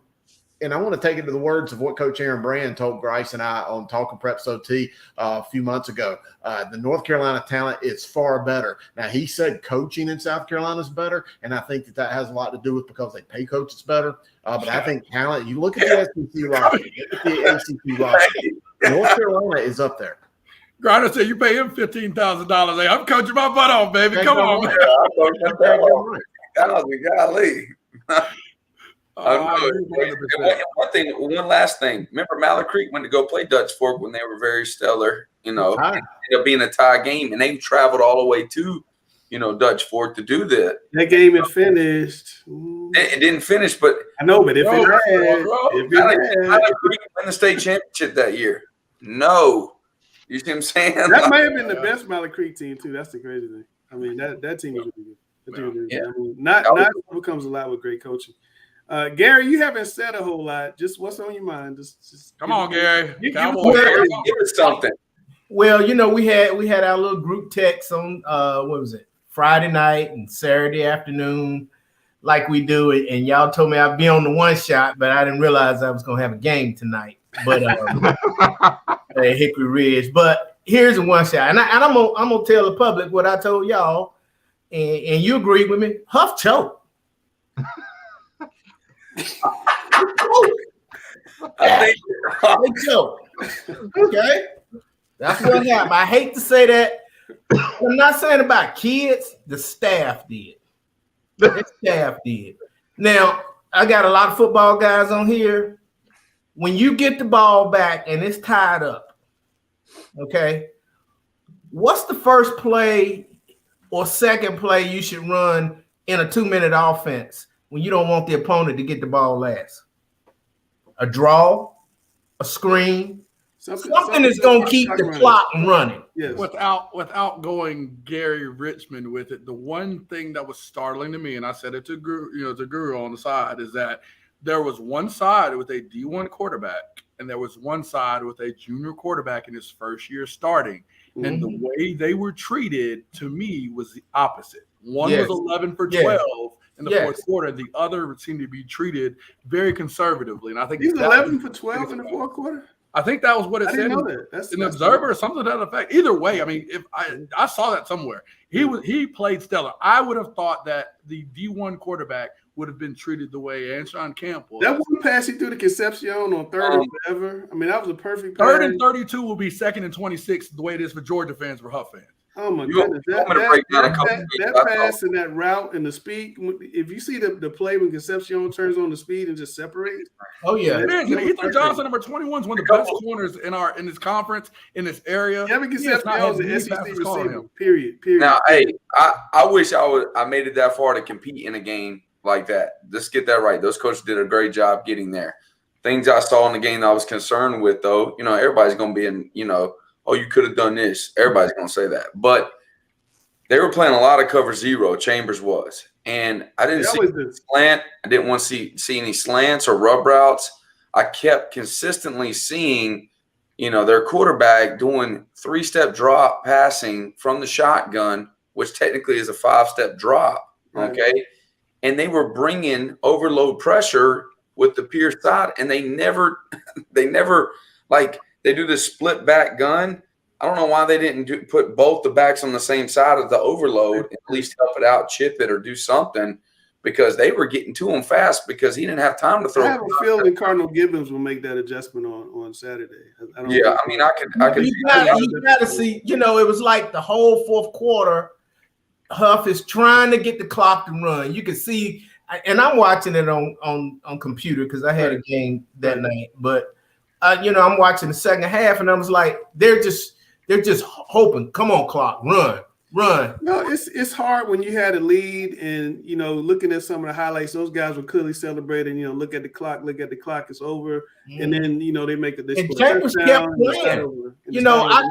and I want to take it to the words of what Coach Aaron Brand told Grice and I on Talking Preps OT a few months ago. The North Carolina talent is far better. Now he said coaching in South Carolina is better, and I think that has a lot to do with because they pay coaches better. But I think talent. You look at the SEC roster, look at the ACC roster. North Carolina is up there. Grinder said you pay him $15,000. Hey, I'm coaching my butt off, baby. Come on. Golly. One last thing. Remember, Mallard Creek went to go play Dutch Fork when they were very stellar. It ended up being a tie game, and they traveled all the way to, Dutch Fork to do that. That game had finished. It didn't finish, but I know, but if it had, win the state championship that year. No, you see what I'm saying? That might have been the best Mallard Creek team too. That's the crazy thing. I mean, that team was really good. That team was really good. I mean, not becomes a lot with great coaching. Gary, you haven't said a whole lot. Just what's on your mind? Just come on, Gary. Give us something. Well, we had our little group text on what was it, Friday night and Saturday afternoon, like we do it. And y'all told me I'd be on the one shot, but I didn't realize I was gonna have a game tonight. But at Hickory Ridge. But here's a one shot, and I'm gonna tell the public what I told y'all, and you agree with me. Huff choke. I think choke. Okay, that's what happened. I hate to say that. I'm not saying about kids. The staff did. The staff did. Now I got a lot of football guys on here. When you get the ball back and it's tied up, okay, what's the first play or second play you should run in a 2-minute offense when you don't want the opponent to get the ball last? A draw, a screen, something that's going to keep the clock running. Yes. Without going Gary Richmond with it, the one thing that was startling to me, and I said it to Guru on the side, is that there was one side with a D1 quarterback, and there was one side with a junior quarterback in his first year starting. Mm-hmm. And the way they were treated, to me, was the opposite. One was 11 for 12 in the fourth quarter. The other seemed to be treated very conservatively. And I think he was 11 for 12 in the fourth quarter. I think that was what it said. That's an observer or something to that effect. Either way, I mean, if I saw that somewhere, he played stellar. I would have thought that the D1 quarterback would have been treated the way Anshawn Camp was. That one pass he threw to Concepcion on third or whatever. I mean, that was a perfect pass. 3rd and 32 will be 2nd and 26 the way it is for Georgia fans for Huff fans. Oh my goodness! That pass and that route and the speed. If you see the play when Concepcion turns on the speed and just separates. Oh yeah, Ethan Johnson, number 21, is one of the best corners in this conference in this area. Kevin Concepcion is an SEC receiver. Period. Now, hey, I wish I made it that far to compete in a game like that. Let's get that right. Those coaches did a great job getting there. Things I saw in the game that I was concerned with, though, everybody's going to be in, oh, you could have done this. Everybody's going to say that. But they were playing a lot of cover zero, Chambers was. And I didn't see slant. I didn't want to see any slants or rub routes. I kept consistently seeing, their quarterback doing 3-step drop passing from the shotgun, which technically is a 5-step drop, okay? And they were bringing overload pressure with the Pearce side, and they never like they do this split back gun. I don't know why they didn't put both the backs on the same side of the overload, at least help it out, chip it, or do something, because they were getting to him fast because he didn't have time to throw. I have a feeling Cardinal Gibbons will make that adjustment on Saturday. I could. You got to see. It was like the whole fourth quarter. Huff is trying to get the clock to run. You can see, and I'm watching it on computer because I had a game that night. But I'm watching the second half, and I was like, they're just hoping. Come on, clock, run. No, it's hard when you had a lead, and looking at some of the highlights, those guys were clearly celebrating. Look at the clock, it's over, and then they make it. And Chambers kept playing. I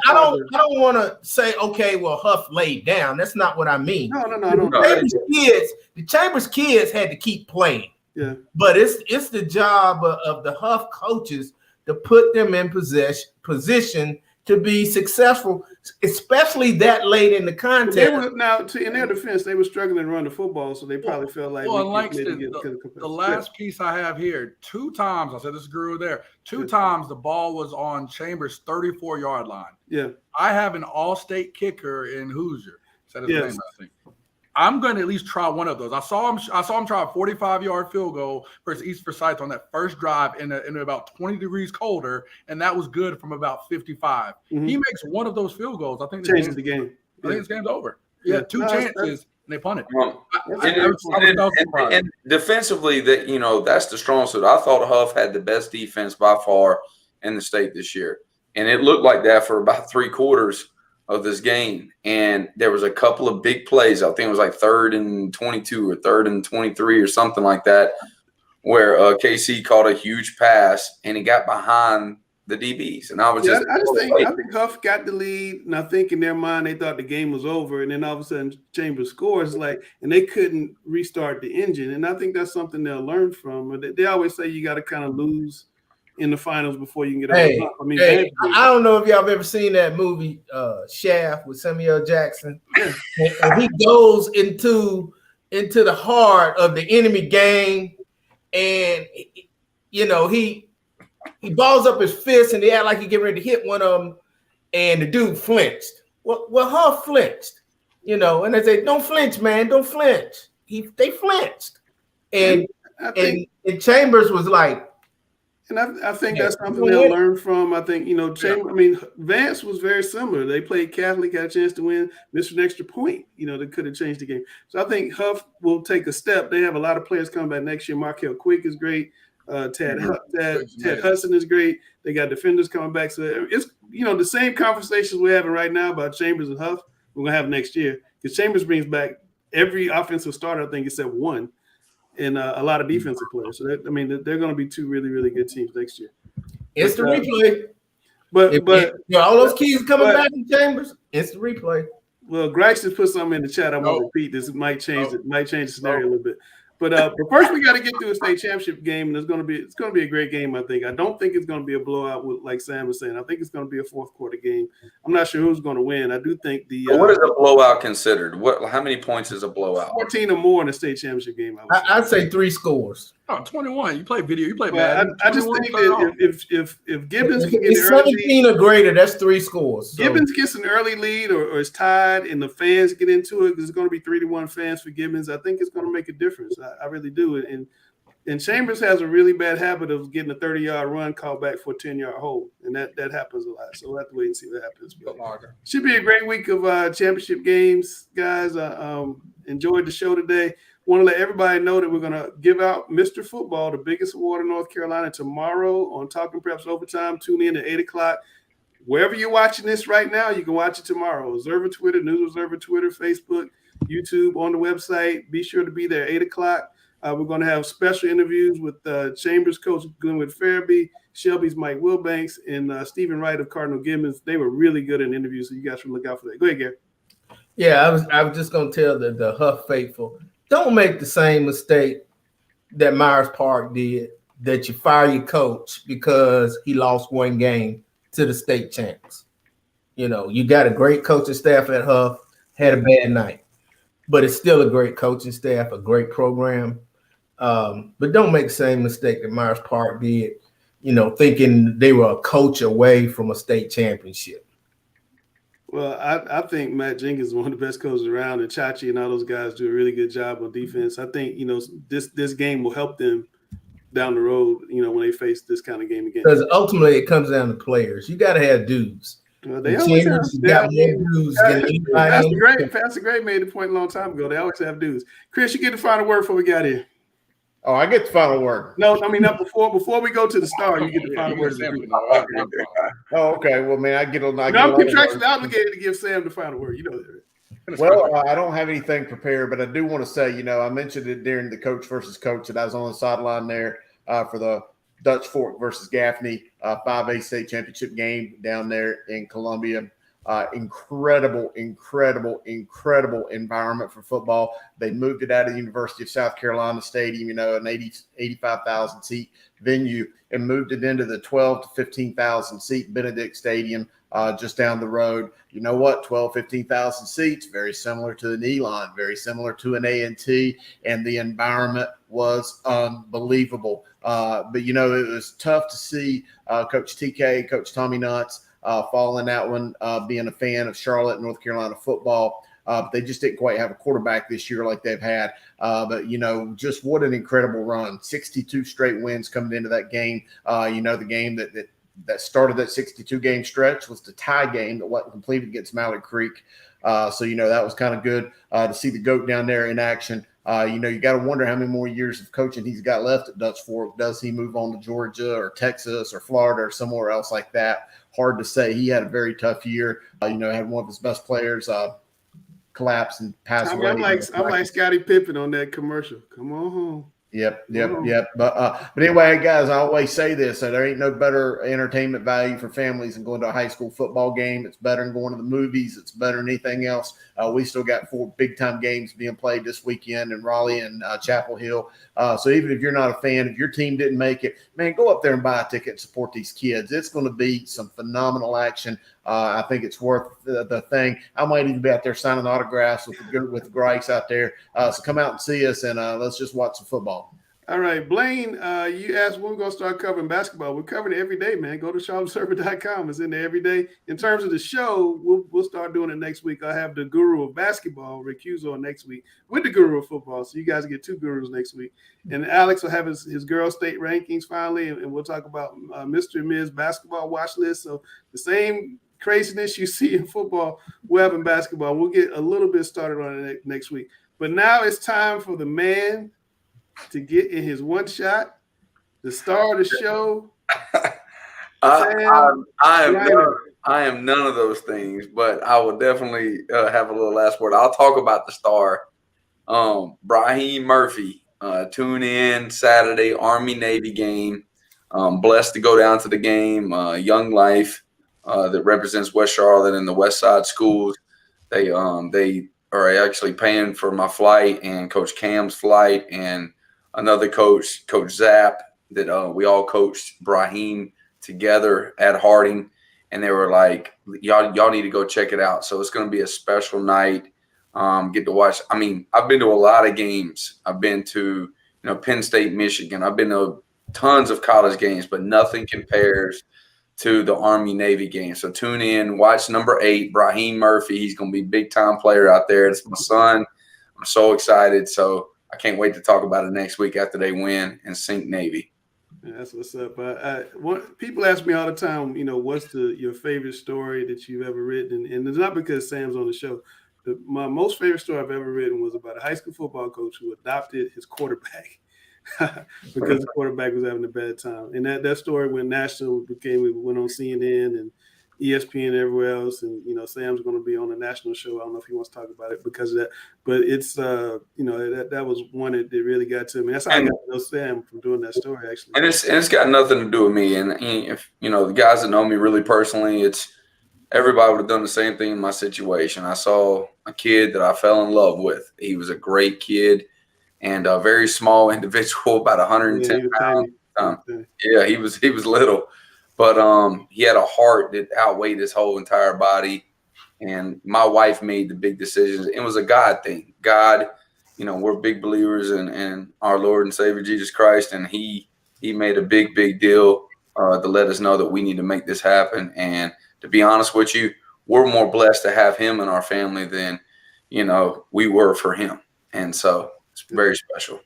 don't want to say, okay, well, Huff laid down. That's not what I mean. No. The Chambers kids had to keep playing. Yeah, but it's the job of the Huff coaches to put them in position to be successful, especially that late in the contest. In their defense, they were struggling to run the football, so they probably felt like. Well, the last piece I have here, 2 times, I said this Guru there, 2 times the ball was on Chambers' 34-yard line. Yeah. I have an all-state kicker in Hoosier. Said his name, I think. I'm going to at least try one of those. I saw him try a 45-yard field goal versus East Forsyth on that first drive in about 20 degrees colder, and that was good from about 55. Mm-hmm. He makes one of those field goals. I think changes the game. I think this game's over. He had 2 chances, and they punted. And defensively, that's the strong suit. I thought Huff had the best defense by far in the state this year. And it looked like that for about 3/4 of this game. And there was a couple of big plays. I think it was like 3rd and 22 or 3rd and 23 or something like that, where KC caught a huge pass and he got behind the DBs. And I was I think Huff got the lead, and I think in their mind they thought the game was over, and then all of a sudden Chambers scores, and they couldn't restart the engine. And I think that's something they'll learn from. They always say you got to kind of lose in the finals before you can get over the hump. I mean, I don't know if y'all have ever seen that movie Shaft with Samuel L. Jackson. And he goes into the heart of the enemy gang, and he balls up his fist and they act like he getting ready to hit one of them, and the dude flinched. Well, Huff flinched, and they say, "Don't flinch, man, don't flinch." They flinched, and Chambers was like. And I think that's something they'll learn from. I think, Vance was very similar. They played Catholic, had a chance to win, missed an extra point, that could have changed the game. So I think Huff will take a step. They have a lot of players coming back next year. Markel Quick is great. Ted Hudson is great. They got defenders coming back. So it's, the same conversations we're having right now about Chambers and Huff, we're going to have next year. Because Chambers brings back every offensive starter, I think, except one. And a lot of defensive players. So they're going to be two really, really good teams next year. It's the replay. But all those keys coming back in Chambers. It's the replay. Well, Grice just put something in the chat. I want to repeat this. It might change it. Might change the scenario a little bit. But first we got to get through a state championship game, and it's going to be a great game. I think. I don't think it's going to be a blowout, like Sam was saying. I think it's going to be a fourth quarter game. I'm not sure who's going to win. I do think what is a blowout considered? How many points is a blowout? 14 or more in a state championship game. I'd say 3 scores. Oh, 21. You play video. You play Madden. I just think that if Gibbons can get it's an early 17 or greater, that's 3 scores. So. Gibbons gets an early lead or is tied, and the fans get into it because it's going to be 3-1 fans for Gibbons. I think it's going to make a difference. I really do. And Chambers has a really bad habit of getting a 30-yard run called back for a 10-yard hold, and that happens a lot. So we'll have to wait and see what happens. Should be a great week of championship games, guys. Enjoyed the show today. Want to let everybody know that we're going to give out Mr. Football, the biggest award in North Carolina, tomorrow on Talking Preps Overtime. Tune in at 8 o'clock. Wherever you're watching this right now, you can watch it tomorrow. Observer Twitter, News Observer Twitter, Facebook, YouTube, on the website. Be sure to be there at 8 o'clock. We're going to have special interviews with Chambers coach Glenwood Fairby, Shelby's Mike Wilbanks, and Stephen Wright of Cardinal Gibbons. They were really good in interviews, so you guys should look out for that. Go ahead, Gary. Yeah, I was just going to tell the Huff faithful, don't make the same mistake that Myers Park did, that you fire your coach because he lost one game to the state champs. You got a great coaching staff at Huff, had a bad night, but it's still a great coaching staff, a great program. But don't make the same mistake that Myers Park did, thinking they were a coach away from a state championship. Well, I think Matt Jenkins is one of the best coaches around, and Chachi and all those guys do a really good job on defense. I think, this game will help them down the road, when they face this kind of game again. Because ultimately it comes down to players. You got to have dudes. They always have dudes. Pastor Gray made the point a long time ago. They always have dudes. Chris, you get the final word before we got here. Oh, I get the final word. No, I mean, not before we go to the star, you get the final word. Oh, okay. Well, man, I'm contractually obligated to give Sam the final word. That. Well, I don't have anything prepared, but I do want to say, I mentioned it during the coach versus coach that I was on the sideline there for the Dutch Fork versus Gaffney 5A state championship game down there in Columbia. Incredible environment for football. They moved it out of the University of South Carolina Stadium, an 85,000 seat venue, and moved it into the 12 to 15,000 seat Benedict Stadium just down the road. You know what? 12, 15,000 seats, very similar to an Elon, very similar to an A&T, and the environment was unbelievable. But, it was tough to see Coach TK, Coach Tommy Nuts, following that one, being a fan of Charlotte, North Carolina football. They just didn't quite have a quarterback this year like they've had. But, just what an incredible run. 62 straight wins coming into that game. The game that started that 62-game stretch was the tie game that wasn't completed against Mallard Creek. So that was kind of good to see the GOAT down there in action. You got to wonder how many more years of coaching he's got left at Dutch Fork. Does he move on to Georgia or Texas or Florida or somewhere else like that? Hard to say. He had a very tough year. Had one of his best players collapse and pass away. I'm like Scottie Pippen on that commercial. Come on home. Yep. But anyway, guys, I always say this: that there ain't no better entertainment value for families than going to a high school football game. It's better than going to the movies. It's better than anything else. We still got 4 big-time games being played this weekend in Raleigh and Chapel Hill. So even if you're not a fan, if your team didn't make it, man, go up there and buy a ticket and support these kids. It's going to be some phenomenal action. I think it's worth the thing. I might even be out there signing autographs with Grice out there. So come out and see us, and let's just watch some football. All right, Blaine, you asked when we're going to start covering basketball. We're covering it every day, man. Go to charlotteobserver.com. It's in there every day. In terms of the show, we'll start doing it next week. I'll have the guru of basketball, Rick Hughes, on next week with the guru of football. So you guys get 2 gurus next week. And Alex will have his girl state rankings finally, and we'll talk about Mr. and Ms. basketball watch list. So the same craziness you see in football, we'll have in basketball. We'll get a little bit started on it next week. But now it's time for the man to get in his one shot, the star of the show. I am none of those things, but I will definitely have a little last word. I'll talk about the star, Brahim Murphy. Tune in Saturday, Army-Navy game. Blessed to go down to the game. Young Life that represents West Charlotte and the West Side schools. They are actually paying for my flight and Coach Cam's flight and another coach, Coach Zapp, that we all coached Brahim together at Harding, and they were like, y'all need to go check it out. So it's going to be a special night. Get to watch. I mean, I've been to a lot of games. I've been to, Penn State, Michigan. I've been to tons of college games, but nothing compares to the Army-Navy game. So tune in, watch number 8, Brahim Murphy. He's going to be a big-time player out there. It's my son. I'm so excited. So I can't wait to talk about it next week after they win and sink Navy. Yeah, that's what's up. People ask me all the time, what's your favorite story that you've ever written? And it's not because Sam's on the show. My most favorite story I've ever written was about a high school football coach who adopted his quarterback because the quarterback was having a bad time. And that story went national, went on CNN and ESPN and everywhere else. And, Sam's going to be on a national show. I don't know if he wants to talk about it because of that. But it's, that was one that really got to me. That's how I got to know Sam from doing that story, actually. And it's got nothing to do with me. And if, the guys that know me really personally, it's everybody would have done the same thing in my situation. I saw a kid that I fell in love with. He was a great kid and a very small individual, about 110 pounds. Yeah, he was little. But he had a heart that outweighed his whole entire body. And my wife made the big decisions. It was a God thing. God, we're big believers in our Lord and Savior Jesus Christ. And he made a big deal to let us know that we need to make this happen. And to be honest with you, we're more blessed to have him in our family than, we were for him. And so it's very special.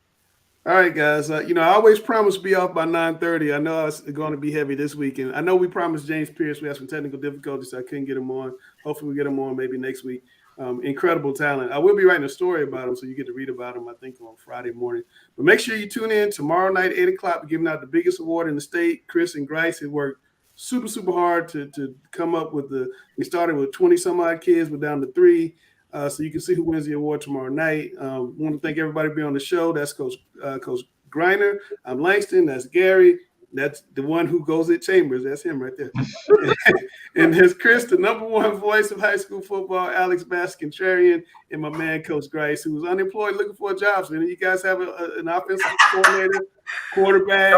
All right, guys. I always promise to be off by 9:30. I know it's going to be heavy this weekend. I know we promised James Pearce. We had some technical difficulties, so I couldn't get him on. Hopefully we get him on maybe next week. Incredible talent. I will be writing a story about him, so you get to read about him, I think, on Friday morning. But make sure you tune in tomorrow night, 8 o'clock. We're giving out the biggest award in the state. Chris and Grice have worked super hard to come up with we started with 20-some-odd kids. We're down to 3. So you can see who wins the award tomorrow night. Want to thank everybody for being on the show. That's Coach Griner. I'm Langston. That's Gary. That's the one who goes at Chambers. That's him right there. And there's Chris, the #1 voice of high school football, Alex Bass-Contrarian, and my man, Coach Grice, who was unemployed looking for a job. So you guys have an offensive coordinator, quarterback,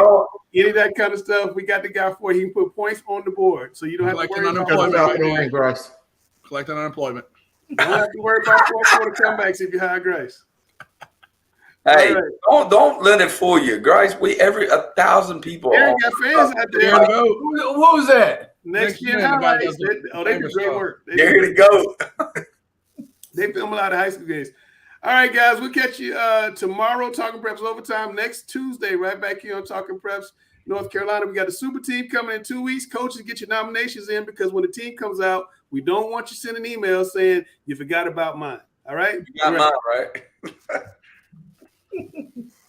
any of that kind of stuff. We got the guy for it. He can put points on the board. So you don't have to worry about collecting unemployment. Don't have to worry about fourth-quarter comebacks if you hire Grice. Hey, don't let it fool you, Grice. 1,000 people. Aaron got fans out there. Who was that? Next Gen highlights. They do great work. There to go. They film a lot of high school games. All right, guys, we'll catch you tomorrow. Talking Preps Overtime next Tuesday, right back here on Talking Preps North Carolina. We got a super team coming in 2 weeks. Coaches, get your nominations in because when the team comes out, we don't want you sending emails saying you forgot about mine. All right? You got mine, right?